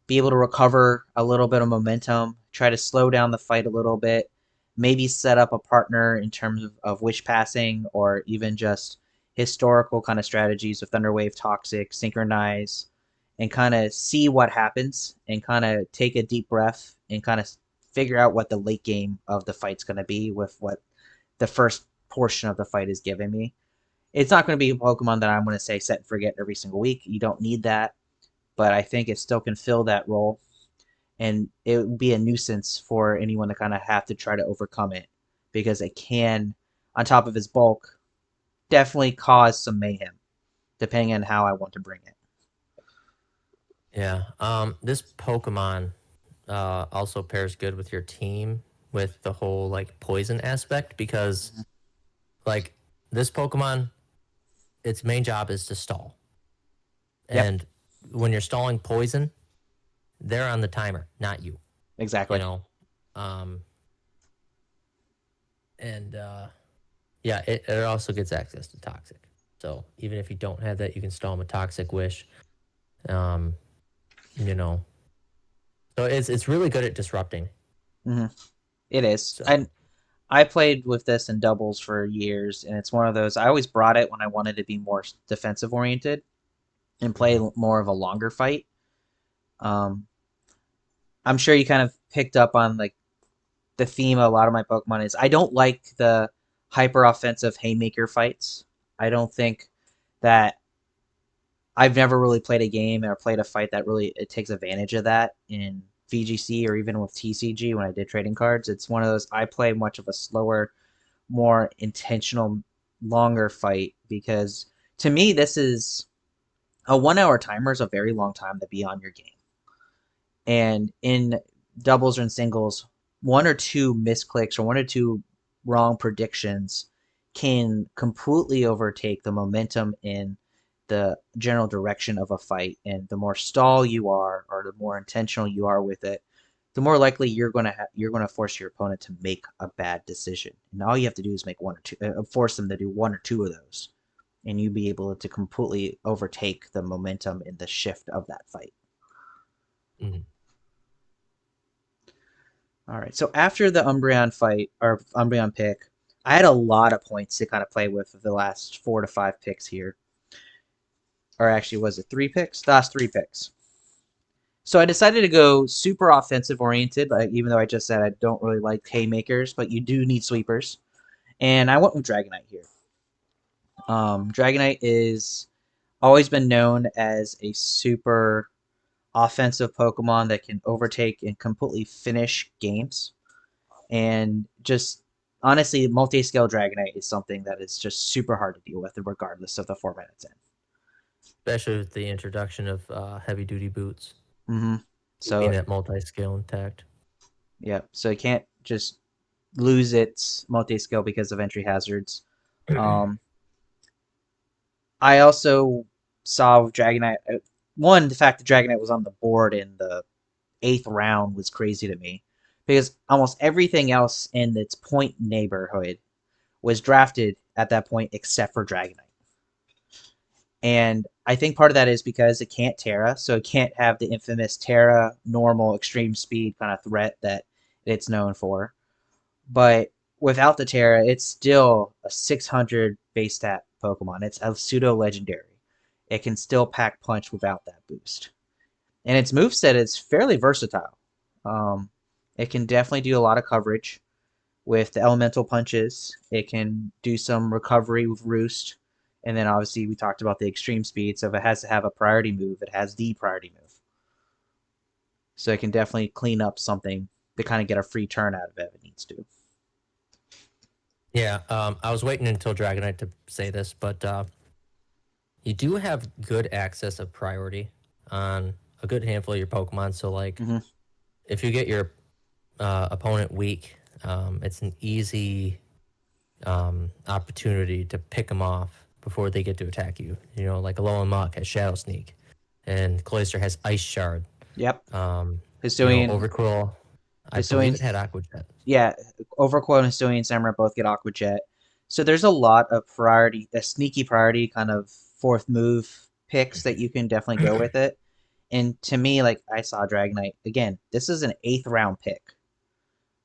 be able to recover a little bit of momentum, try to slow down the fight a little bit, maybe set up a partner in terms of wish passing or even just historical kind of strategies with Thunderwave, Toxic, Synchronize, and kind of see what happens and kind of take a deep breath and kind of figure out what the late game of the fight's going to be with what the first portion of the fight is giving me. It's not going to be a Pokemon that I'm going to say set and forget every single week. You don't need that, but I think it still can fill that role, and it would be a nuisance for anyone to kind of have to try to overcome it because it can, on top of its bulk, definitely cause some mayhem depending on how I want to bring it. Yeah. This Pokemon also pairs good with your team with the whole like poison aspect because Mhm. like this Pokemon, its main job is to stall. Yep, And when you're stalling poison, they're on the timer, not you. You exactly. know? Um and yeah, it also gets access to toxic. So even if you don't have that, you can stall them a toxic wish. Um, you know. So it's really good at disrupting. Hmm. It is, So and I played with this in doubles for years, and it's one of those. I always brought it when I wanted to be more defensive oriented and play mhm. more of a longer fight. Um, I'm sure you kind of picked up on like the theme of a lot of my Pokemon is I don't like the hyper offensive haymaker fights. I don't think that I've never really played a game or played a fight that really it takes advantage of that in VGC or even with TCG when I did trading cards. It's one of those I play much of a slower, more intentional, longer fight because to me this is a 1 hour timer is a very long time to be on your game. And in doubles and singles, one or two misclicks or one or two wrong predictions can completely overtake the momentum in the general direction of a fight. And the more stall you are, or the more intentional you are with it, the more likely you're gonna force your opponent to make a bad decision. And all you have to do is make one or two, force them to do one or two of those, and you be able to completely overtake the momentum and the shift of that fight. Mhm. All right. So after the Umbreon fight or Umbreon pick, I had a lot of points to kind of play with the last 4 to 5 picks here. Or actually, was it 3 picks? The last 3 picks. So I decided to go super offensive oriented, like, even though I just said I don't really like haymakers, but you do need sweepers. And I went with Dragonite here. Dragonite is always been known as a super offensive Pokemon that can overtake and completely finish games. And just honestly, multi-scale Dragonite is something that is just super hard to deal with, regardless of the format it's in. Especially with the introduction of heavy duty boots, Mm-hmm. keeping So that multi scale intact. yeah, so it can't just lose its multi-scale because of entry hazards. Um, I also saw Dragonite. One, the fact that Dragonite was on the board in the 8th round was crazy to me, because almost everything else in its point neighborhood was drafted at that point except for Dragonite. And I think part of that is because it can't Terra, so it can't have the infamous Terra normal extreme speed kind of threat that it's known for. But without the Terra, it's still a 600 base stat Pokemon. It's a pseudo legendary. It can still pack punch without that boost. And its moveset is fairly versatile. Um, it can definitely do a lot of coverage with the elemental punches. It can do some recovery with Roost. And then obviously we talked about the extreme speed. So if it has to have a priority move, it has the priority move. So it can definitely clean up something to kind of get a free turn out of it if it needs to. Yeah, I was waiting until Dragonite to say this, but you do have good access of priority on a good handful of your Pokemon. So, like, Mm-hmm. if you get your opponent weak, it's an easy opportunity to pick them off before they get to attack you. You know, like Alolan Muck has Shadow Sneak, and Cloyster has Ice Shard. Yep. Hisuian, Overqwil, I believe it Hisuian, had Aqua Jet. yeah, Overcoil and Hisuian and Samurai both get Aqua Jet. So there's a lot of priority, a sneaky priority kind of fourth move picks that you can definitely go with it. And to me, like, I saw Dragonite again. This is an 8th round pick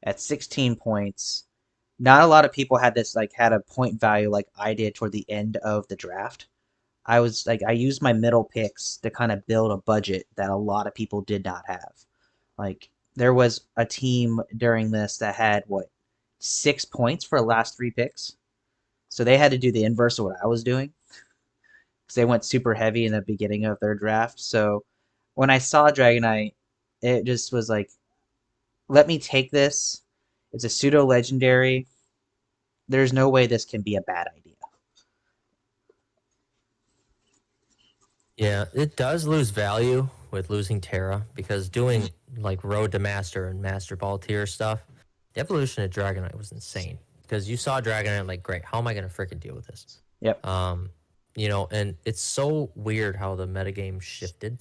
at 16 points. Not a lot of people had this, like, had a point value like I did toward the end of the draft. I was like, I used my middle picks to kind of build a budget that a lot of people did not have. Like, there was a team during this that had what, 6 points for the last 3 picks. So they had to do the inverse of what I was doing, because they went super heavy in the beginning of their draft. So when I saw Dragonite, it just was like, let me take this. It's a pseudo legendary. There's no way this can be a bad idea. Yeah, it does lose value with losing Terra because doing like Road to Master and Master Ball tier stuff, the evolution of Dragonite was insane. Because you saw Dragonite like, great, how am I gonna freaking deal with this? Yep. And it's so weird how the metagame shifted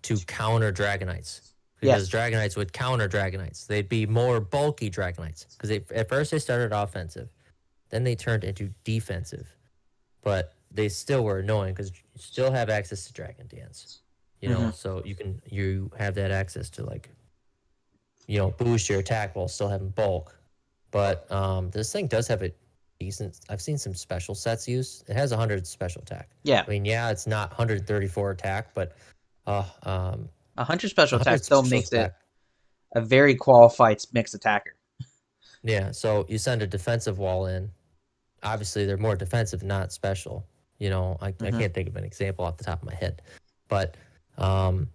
to counter Dragonites. Because Yes. Dragonites would counter Dragonites. They'd be more bulky Dragonites. Because at first they started offensive, then they turned into defensive, but they still were annoying because you still have access to Dragon Dance, Mm-hmm. so you have that access to, like, boost your attack while still having bulk. But this thing does have a decent. I've seen some special sets used. It has 100 special attack. Yeah. I mean, yeah, it's not 134 attack, but 100 special attack 100 still special makes it attack. a very qualified mixed attacker. Yeah, so you send a defensive wall in. Obviously, they're more defensive, not special. I Mm-hmm. can't think of an example off the top of my head, but um,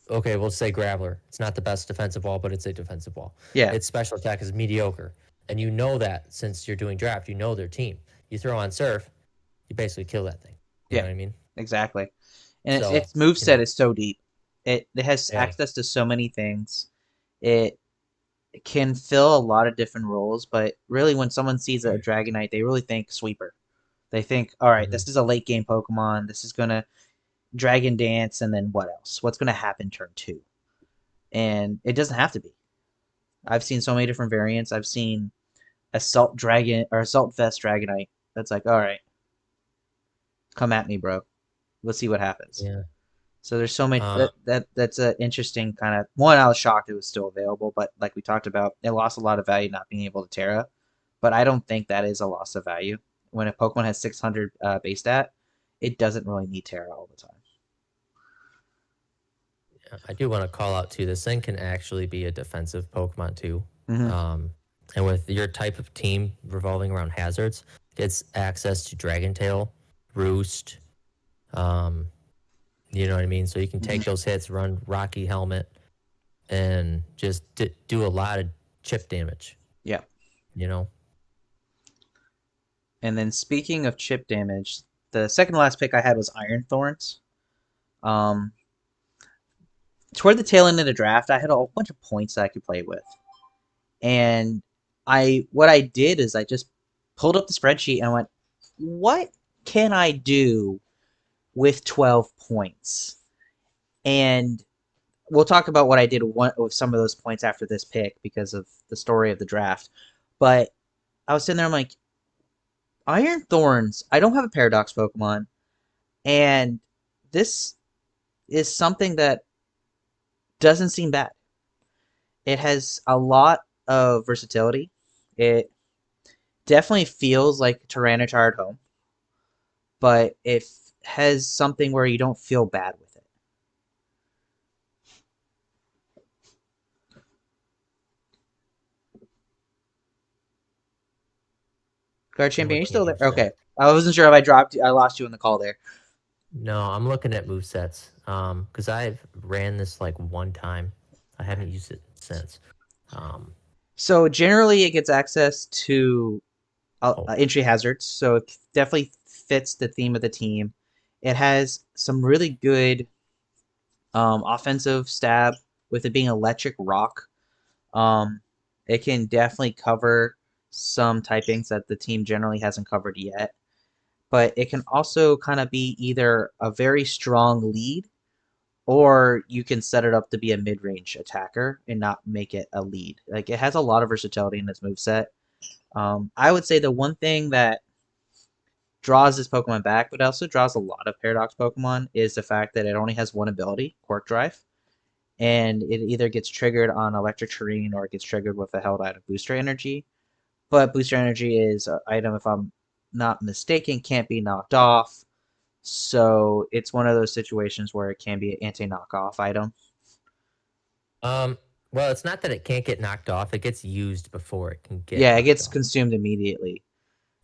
okay, we'll say Graveler. It's not the best defensive wall, but it's a defensive wall. Yeah. Its special attack is mediocre, and you know that since you're doing draft, you know their team. You throw on Surf, you basically kill that thing. You know Yeah. what I mean? Exactly. And So its move set is so deep. It has yeah, access to so many things. It can fill a lot of different roles, but really when someone sees a Dragonite, they really think sweeper. They think, all right, Hmm. this is a late game Pokemon. This is gonna Dragon Dance, and then what else? What's gonna happen turn two? And it doesn't have to be. I've seen so many different variants. I've seen Assault Dragon or Assault Vest Dragonite. That's like, all right, come at me, bro. Let's see what happens. Yeah. So there's so many Uh, that's an interesting kind of one. I was shocked it was still available, but like we talked about, it lost a lot of value not being able to Terra. But I don't think that is a loss of value. When a Pokemon has 600 base stat, it doesn't really need Terra all the time. I do want to call out too. This thing can actually be a defensive Pokemon too. Mm-hmm. Um, and with your type of team revolving around hazards, it's access to Dragon Tail, Roost. Um, you know what I mean? So you can Mm-hmm. take those hits, run Rocky Helmet, and just do a lot of chip damage. Yeah. You know? And then speaking of chip damage, the second to last pick I had was Iron Thorns. Um, Toward the tail end of the draft, I had a whole bunch of points that I could play with, and what I did is I just pulled up the spreadsheet and went, what can I do with 12 points? And we'll talk about what I did with some of those points after this pick because of the story of the draft. But I was sitting there, I'm like, Iron Thorns. I don't have a Paradox Pokemon, and this is something that doesn't seem bad. It has a lot of versatility. It definitely feels like Tyranitar at home, but it has something where you don't feel bad with it. I'm Garrchampion, are you looking at still there? movesets. Okay. I wasn't sure if I dropped you. I lost you in the call there. No, I'm looking at movesets. Because I've ran this like one time. I haven't used it since. Um, So generally, it gets access to oh, entry hazards, so it definitely fits the theme of the team. It has some really good offensive stab with it being electric rock. Um, it can definitely cover some typings that the team generally hasn't covered yet. But it can also kind of be either a very strong lead or you can set it up to be a mid-range attacker and not make it a lead. Like it has a lot of versatility in its moveset. I would say the one thing that draws this Pokemon back, but also draws a lot of Paradox Pokemon, is the fact that it only has one ability, Quirk Drive, and it either gets triggered on Electric Terrain or it gets triggered with a held item Booster Energy. But Booster Energy is an item, if I'm not mistaken, can't be knocked off. So it's one of those situations where it can be an anti-knockoff item. um, well, it's not that it can't get knocked off. It gets used before it can get Yeah, it knocked gets off. consumed immediately.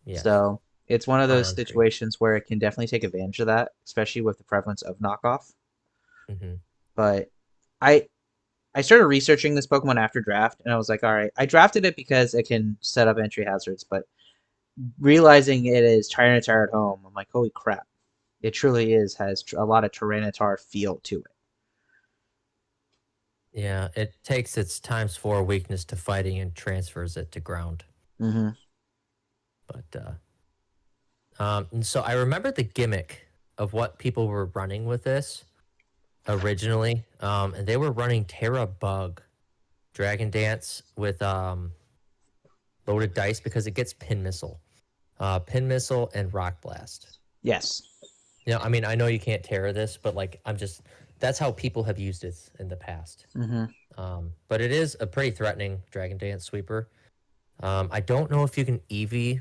Yes, So it's one of those on screen. situations where it can definitely take advantage of that, especially with the prevalence of knockoff. Hmm. But I I started researching this Pokemon after draft, and I was like, all right, I drafted it because it can set up entry hazards, but realizing it is Tyranitar at home, I'm like, holy crap. It truly is, has a lot of Tyranitar feel to it. Yeah, it takes its times four weakness to fighting and transfers it to ground. Mm-hmm. But and so I remember the gimmick of what people were running with this originally. And they were running Terra Bug Dragon Dance with loaded dice because it gets Pin Missile and Rock Blast. Yes. You know, I mean, I know you can't Terra this, but like, that's how people have used it in the past. Mm-hmm. But it is a pretty threatening Dragon Dance sweeper. I don't know if you can EV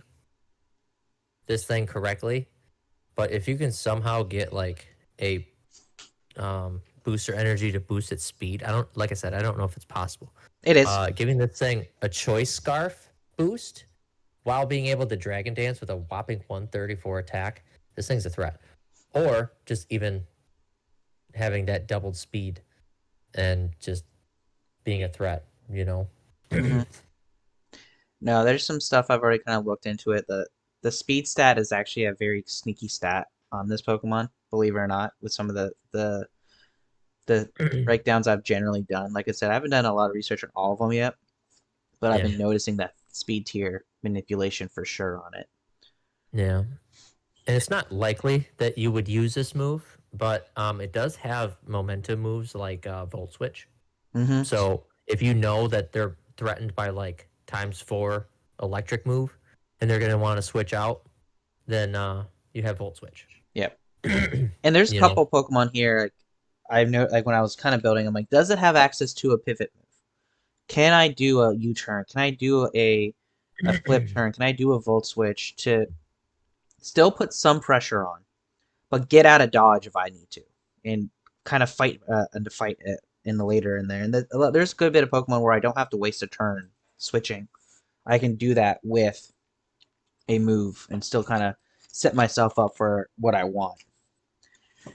this thing correctly, but if you can somehow get like a booster energy to boost its speed, like I said, I don't know if it's possible. It is. Giving this thing a choice scarf boost while being able to Dragon Dance with a whopping 134 attack, this thing's a threat. Or just even having that doubled speed and just being a threat, you know? Mm-hmm. No, there's some stuff I've already kind of looked into it. The speed stat is actually a very sneaky stat on this Pokemon, believe it or not, with some of the breakdowns I've generally done. Like I said, I haven't done a lot of research on all of them yet, but I've Yeah. been noticing that speed tier manipulation for sure on it. Yeah. And it's not likely that you would use this move, but it does have momentum moves like Volt Switch. Mm-hmm. So if you know that they're threatened by like ×4 electric move and they're going to want to switch out, then you have Volt Switch. Yep. And there's a You know? couple Pokemon here. Like, I know, like when I was kind of building, I'm like, does it have access to a pivot move? Can I do a U-turn? Can I do a flip turn? Can I do a Volt Switch to still put some pressure on, but get out of dodge if I need to, and kind of fight and to fight it in the later in there. And there's a good bit of Pokemon where I don't have to waste a turn switching. I can do that with a move and still kind of set myself up for what I want.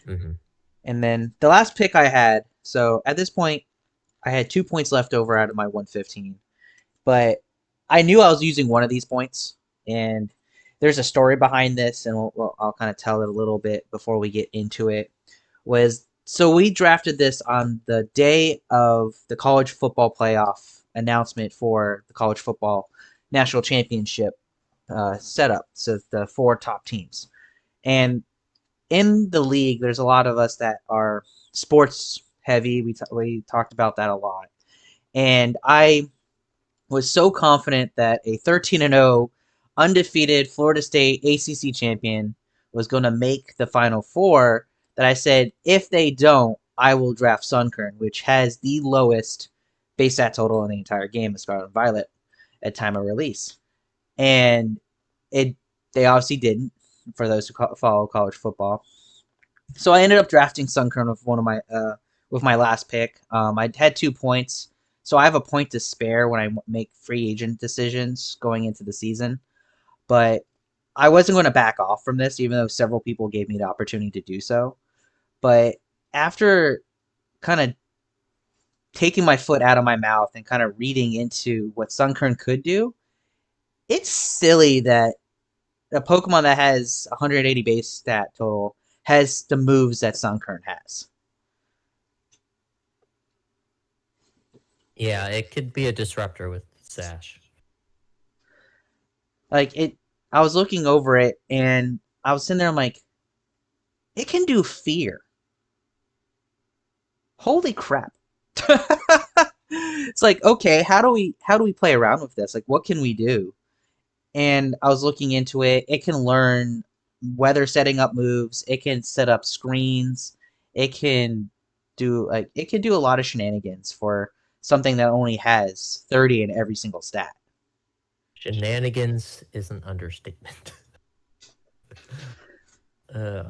Mm-hmm. And then the last pick I had, so at this point, I had 2 points left over out of my 115, but I knew I was using one of these points, and there's a story behind this, and I'll kind of tell it a little bit before we get into it. Was so we drafted this on the day of the college football playoff announcement for the college football national championship setup. So the four top teams, and in the league, there's a lot of us that are sports heavy. We talked about that a lot, and I was so confident that a 13-0 undefeated Florida State ACC champion was going to make the Final Four that I said, if they don't, I will draft Sunkern, which has the lowest base stat total in the entire game of Scarlet and Violet at time of release. And it they obviously didn't, for those who follow college football. So I ended up drafting Sunkern with my last pick. I had 2 points, so I have a point to spare when I make free agent decisions going into the season. But I wasn't going to back off from this, even though several people gave me the opportunity to do so. But after kind of taking my foot out of my mouth and kind of reading into what Sunkern could do, it's silly that a Pokemon that has 180 base stat total has the moves that Sunkern has. Yeah, it could be a disruptor with Sash. Like it, I was looking over it and I was sitting there. I'm like, it can do fear. Holy crap! It's like, okay, how do we play around with this? Like, what can we do? And I was looking into it. It can learn weather setting up moves. It can set up screens. It can do a lot of shenanigans for something that only has 30 in every single stat. Shenanigans is an understatement. uh,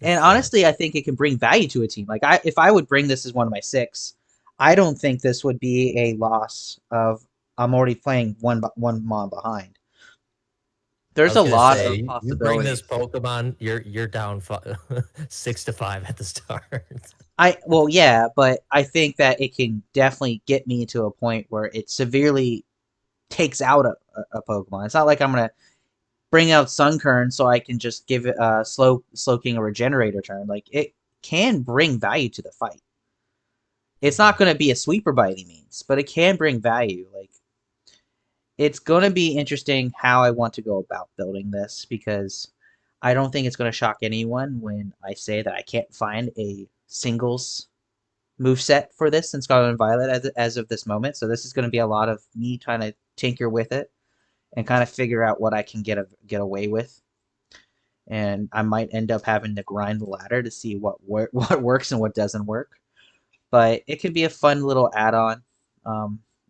And it's honestly, I think it can bring value to a team. Like if I would bring this as one of my six, I don't think this would be a loss of I'm already playing one mon behind. I There's was a gonna lot say of you bring this possibilities. Pokemon, you're down 6-5 at the start. Well, yeah, but I think that it can definitely get me to a point where it severely takes out a Pokemon. It's not like I'm gonna bring out Sunkern so I can just give it Slowking a regenerator turn. Like it can bring value to the fight. It's not going to be a sweeper by any means, but it can bring value. Like it's going to be interesting how I want to go about building this because I don't think it's going to shock anyone when I say that I can't find a singles move set for this in Scarlet and Violet as of this moment. So this is going to be a lot of me trying to tinker with it and kind of figure out what I can get away with. And I might end up having to grind the ladder to see what works and what doesn't work. But it could be a fun little add-on.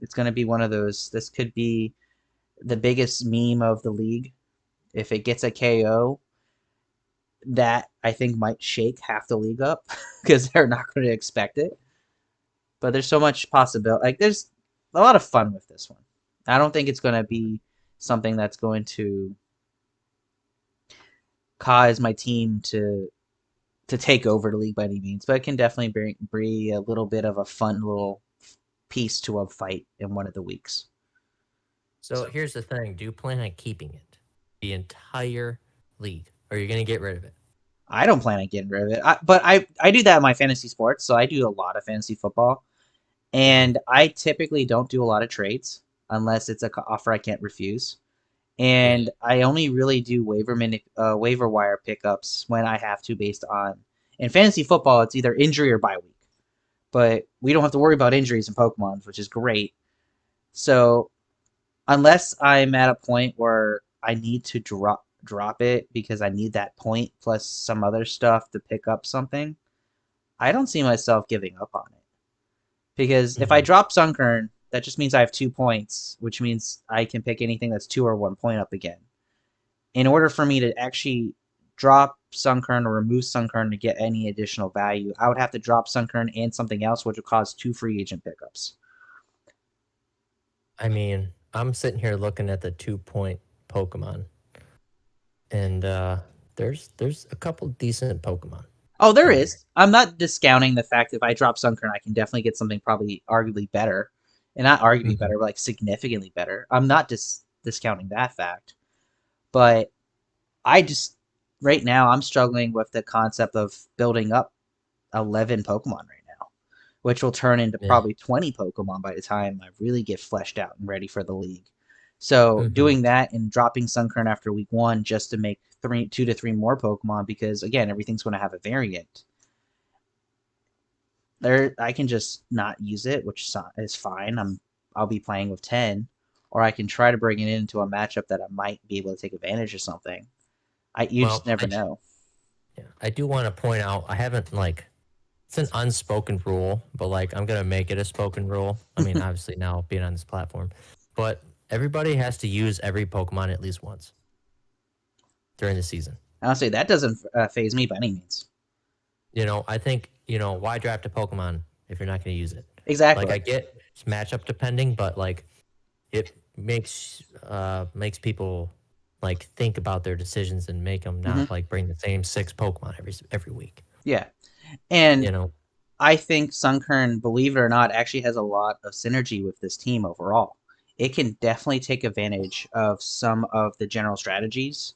It's going to be one of those. This could be the biggest meme of the league. If it gets a KO, that I think might shake half the league up because they're not going to expect it. But there's so much possibility. Like there's a lot of fun with this one. I don't think it's going to be something that's going to cause my team to take over the league by any means, but it can definitely bring a little bit of a fun little piece to a fight in one of the weeks. So here's the thing: do you plan on keeping it the entire league, or are you gonna get rid of it? I don't plan on getting rid of it, but I do that in my fantasy sports, so I do a lot of fantasy football, Mm-hmm. and I typically don't do a lot of trades unless it's an offer I can't refuse. Yeah. and I only really do waiver wire pickups when I have to, based on in fantasy football it's either injury or bye week. But we don't have to worry about injuries in Pokemon, which is great. So unless I'm at a point where I need to drop it because I need that point plus some other stuff to pick up something, I don't see myself giving up on it. Because if I Hmm. drop Sunkern, that just means I have 2 points, which means I can pick anything that's 2 or 1 point up again. In order for me to actually drop Sunkern or remove Sunkern to get any additional value, I would have to drop Sunkern and something else, which would cause 2 free agent pickups. I mean, I'm sitting here looking at the 2 point Pokemon, and there's a couple decent Pokemon Oh, there in there. is. I'm not discounting the fact that if I drop Sunkern, I can definitely get something probably arguably better. And not arguably Hmm. better, but like significantly better. I'm not discounting that fact. But I just, right now, I'm struggling with the concept of building up 11 Pokemon right now, which will turn into Yeah. probably 20 Pokemon by the time I really get fleshed out and ready for the league. So Hmm. doing that and dropping Sunkern after week 1 just to make 2 to 3 more Pokemon, because again, everything's going to have a variant. There, I can just not use it, which is fine. I'll be playing with 10, or I can try to bring it into a matchup that I might be able to take advantage of something. You just Well, never know. yeah, I do want to point out I haven't like it's an unspoken rule, but like I'm gonna make it a spoken rule. I mean, obviously now being on this platform, but everybody has to use every Pokemon at least once during the season. Honestly, that doesn't phase me by any means. I think why draft a Pokemon if you're not going to use it? Like Exactly. I get it's matchup depending, but like it makes people like think about their decisions and make them Hmm. not like bring the same 6 Pokemon every week. Yeah, and You know. I think Sunkern, believe it or not, actually has a lot of synergy with this team overall. It can definitely take advantage of some of the general strategies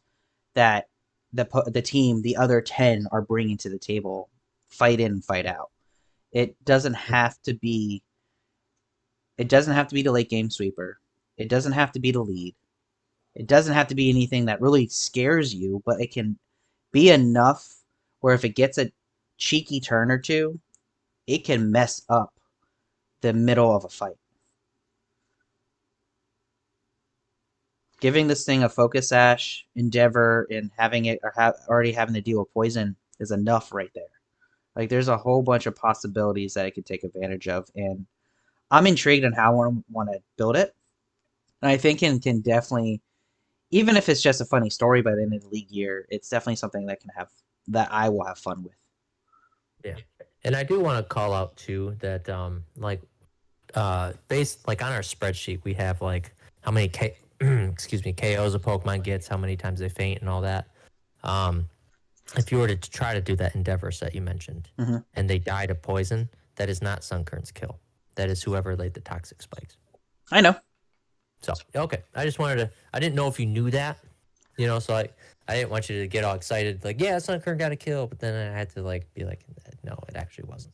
that the team, the other 10, are bringing to the table, fight in, fight out. It doesn't have to be. It doesn't have to be the late game sweeper. It doesn't have to be the lead. It doesn't have to be anything that really scares you, but it can be enough where if it gets a cheeky turn or two, it can mess up the middle of a fight. Giving this thing a focus sash, endeavor, and having it or already having to deal with poison is enough right there. Like there's a whole bunch of possibilities that it could take advantage of, and I'm intrigued on how I want to build it. And I think it can definitely, even if it's just a funny story by the end of the league year, it's definitely something that I will have fun with. Yeah. And I do want to call out too that like based like on our spreadsheet we have like how many excuse me KOs a Pokemon gets, how many times they faint and all that. Um if you were to try to do that endeavor set you mentioned Hmm. and they die to poison, that is not Sunkern's kill. That is whoever laid the toxic spikes. I know. So okay. I didn't know if you knew that. So I didn't want you to get all excited, like, yeah, Sunkern got a kill, but then I had to like be like, no, it actually wasn't.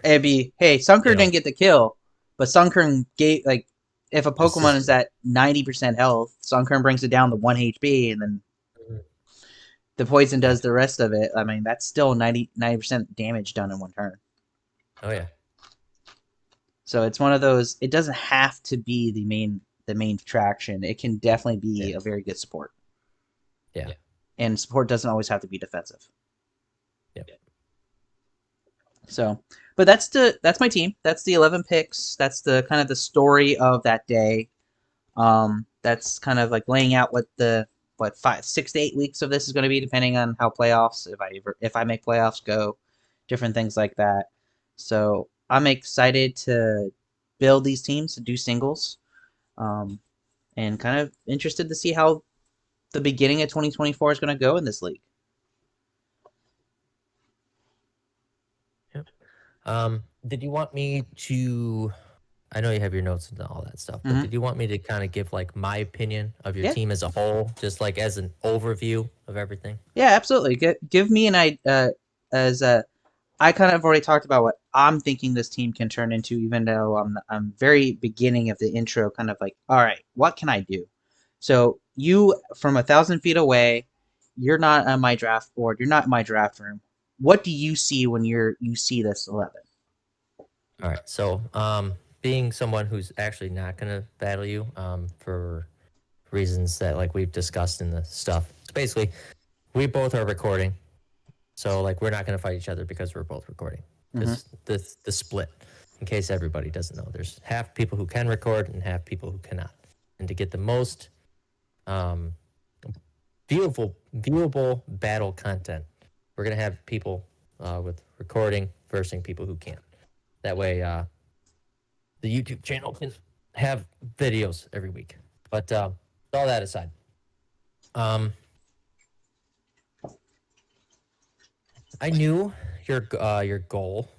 It'd be, hey, You Sunkern know, didn't get the kill, but Sunkern gave, like, if a Pokemon is assisted. at 90% health, Sunkern brings it down to 1 HP, and then Mhm. the poison Yeah. does the rest of it. I mean, that's still 90% damage done in 1 turn. Oh yeah. So it's one of those. It doesn't have to be the main traction. It can definitely Yeah. be a very good support, Yeah. and support doesn't always have to be defensive. Yeah. So, but that's my team. That's the 11 picks. That's the kind of the story of that day. That's kind of like laying out what the what 5, 6 to 8 weeks of this is going to be, depending on how playoffs, if I make playoffs go, different things like that. So I'm excited to build these teams to do singles, um, and kind of interested to see how the beginning of 2024 is going to go in this league. Yeah. Did you want me to? I know you have your notes and all that stuff, but Hmm. did you want me to kind of give like my opinion of your Yeah, team as a whole, just like as an overview of everything? yeah, absolutely. Give me an idea. As I kind of already talked about what I'm thinking this team can turn into, even though I'm very beginning of the intro, kind of like, all right, what can I do? So you from 1,000 feet away, you're not on my draft board. You're not in my draft room. What do you see when you see this 11? All right. So, being someone who's actually not going to battle you, for reasons that like we've discussed in the stuff. So basically, we both are recording. So like we're not going to fight each other because we're both recording. Mm-hmm. Because the split, in case everybody doesn't know, there's half people who can record and half people who cannot. And to get the most um, viewable battle content, we're going to have people with recording versing people who can't. That way, the YouTube channel can have videos every week. But all that aside, I knew your goal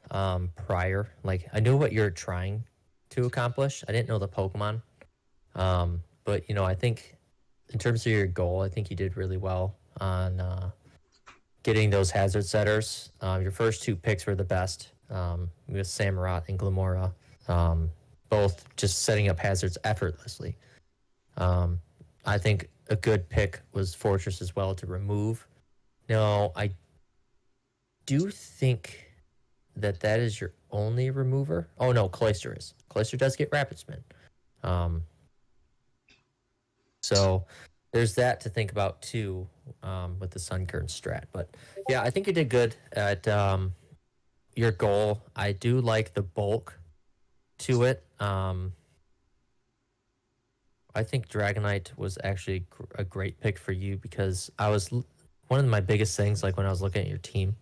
prior. Like I knew what you're trying to accomplish. I didn't know the Pokemon, but I think in terms of your goal, I think you did really well on getting those hazard setters. Your first two picks were the best, with Samurott and Glamora, both just setting up hazards effortlessly. I think a good pick was Fortress as well to remove. Now, I do think that is your only remover. Oh no, Cloyster is. Cloyster does get Rapid Spin. So there's that to think about too, with the Sunkern strat. But yeah, I think you did good at your goal. I do like the bulk to it. I think Dragonite was actually a great pick for you because one of my biggest things, like when I was looking at your team,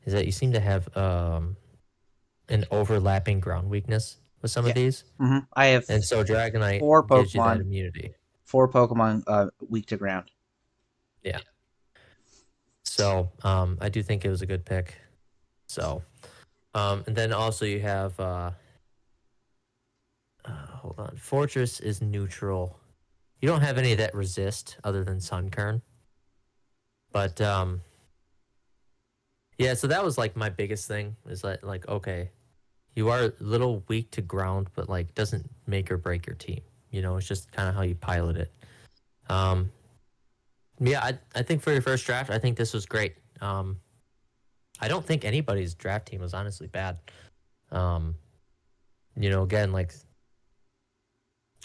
is that you seem to have an overlapping ground weakness with some of Yeah. these. Mm-hmm. I have And so Dragonite four gives you that Pokemon. immunity. Four Pokemon weak to ground. Yeah. So I do think it was a good pick. So, and then also you have, hold on, Fortress is neutral. You don't have any that resist other than Sunkern. But yeah, so that was like my biggest thing is like okay, you are a little weak to ground, but like doesn't make or break your team. It's just kind of how you pilot it. Um, yeah, I think for your first draft, I think this was great. I don't think anybody's draft team was honestly bad. Again, like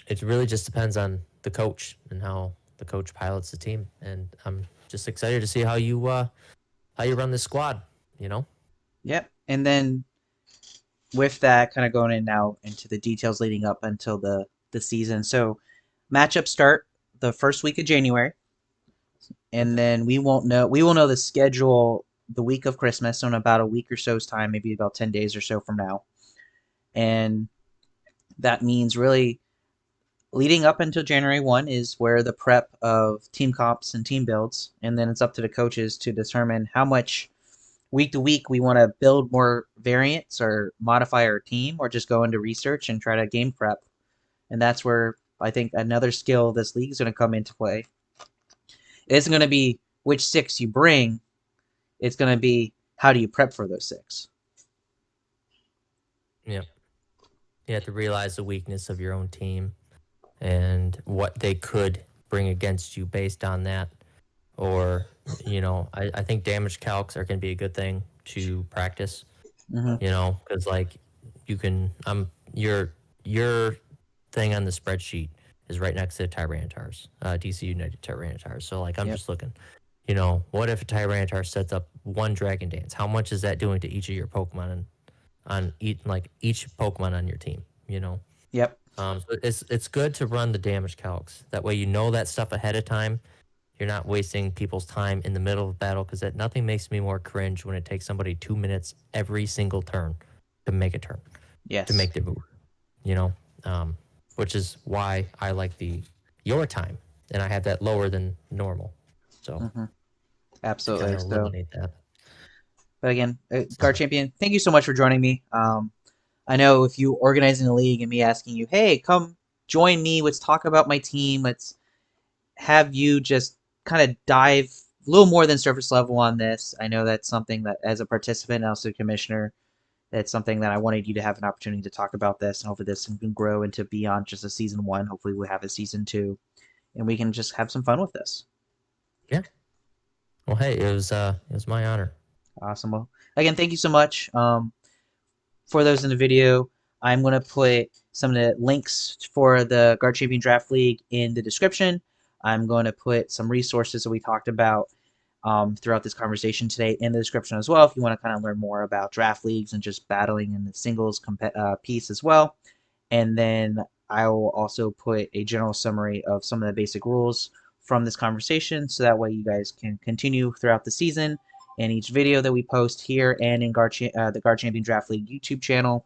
it really just depends on the coach and how the coach pilots the team. And I'm just excited to see how you run this squad. Yep. And then with that, kind of going in now into the details leading up until the season. So matchups start the first week of January, and then we will know the schedule the week of Christmas, so in about a week or so's time, maybe about 10 days or so from now. And that means really leading up until January 1 is where the prep of team comps and team builds, and then it's up to the coaches to determine how much week to week we want to build more variants or modify our team or just go into research and try to game prep. And that's where I think another skill of this league is going to come into play. It isn't going to be which six you bring, it's going to be how do you prep for those six. Yeah. You have to realize the weakness of your own team and what they could bring against you based on that. Or, I think damage calcs are going to be a good thing to practice, Mm-hmm. because like you can, your thing on the spreadsheet is right next to the Tyranitar's, DC United Tyranitar. So like, I'm just looking, what if a Tyranitar sets up one Dragon Dance? How much is that doing to each of your Pokemon on each Pokemon on your team, Yep. So it's good to run the damage calcs. That way you know that stuff ahead of time. You're not wasting people's time in the middle of battle because nothing makes me more cringe when it takes somebody 2 minutes every single turn to make a turn, Yes. to make the move, which is why I like your time, and I have that lower than normal. So Absolutely. to kind of eliminate that. But again, Garrchampion, thank you so much for joining me. I know if you organizing a league and me asking you, hey, come join me, let's talk about my team, let's have you just kind of dive a little more than surface level on this. I know that's something that as a participant and also commissioner, that's something that I wanted you to have an opportunity to talk about this, and hopefully this can grow into beyond just a season one. Hopefully we'll have a season two. and we can just have some fun with this. Yeah. Well, hey, it was my honor. Awesome. Well, again, thank you so much. For those in the video, I'm going to put some of the links for the Garrchampion Draft League in the description. I'm going to put some resources that we talked about throughout this conversation today in the description as well if you want to kind of learn more about draft leagues and just battling in the singles piece as well. And then I will also put a general summary of some of the basic rules from this conversation so that way you guys can continue throughout the season in each video that we post here and in the Garrchampion Draft League YouTube channel.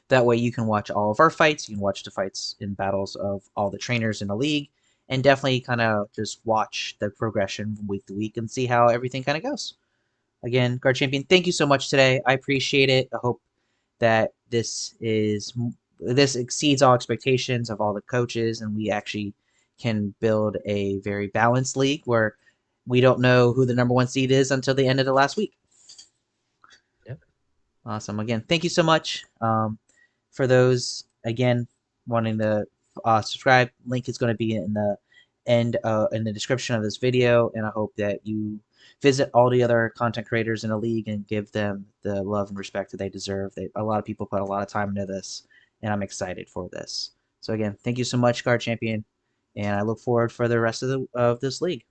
That way you can watch all of our fights. You can watch the fights and battles of all the trainers in the league and definitely kind of just watch the progression from week to week and see how everything kind of goes. Again, Garrchampion, thank you so much today. I appreciate it. I hope that this exceeds all expectations of all the coaches, and we actually can build a very balanced league where we don't know who the number one seed is until the end of the last week. Yep. Awesome. Again, thank you so much. For those again wanting to subscribe, link is going to be in the in the description of this video, and I hope that you visit all the other content creators in the league and give them the love and respect that they deserve. A lot of people put a lot of time into this, and I'm excited for this. So again, thank you so much, Garrchampion, and I look forward for the rest of this league.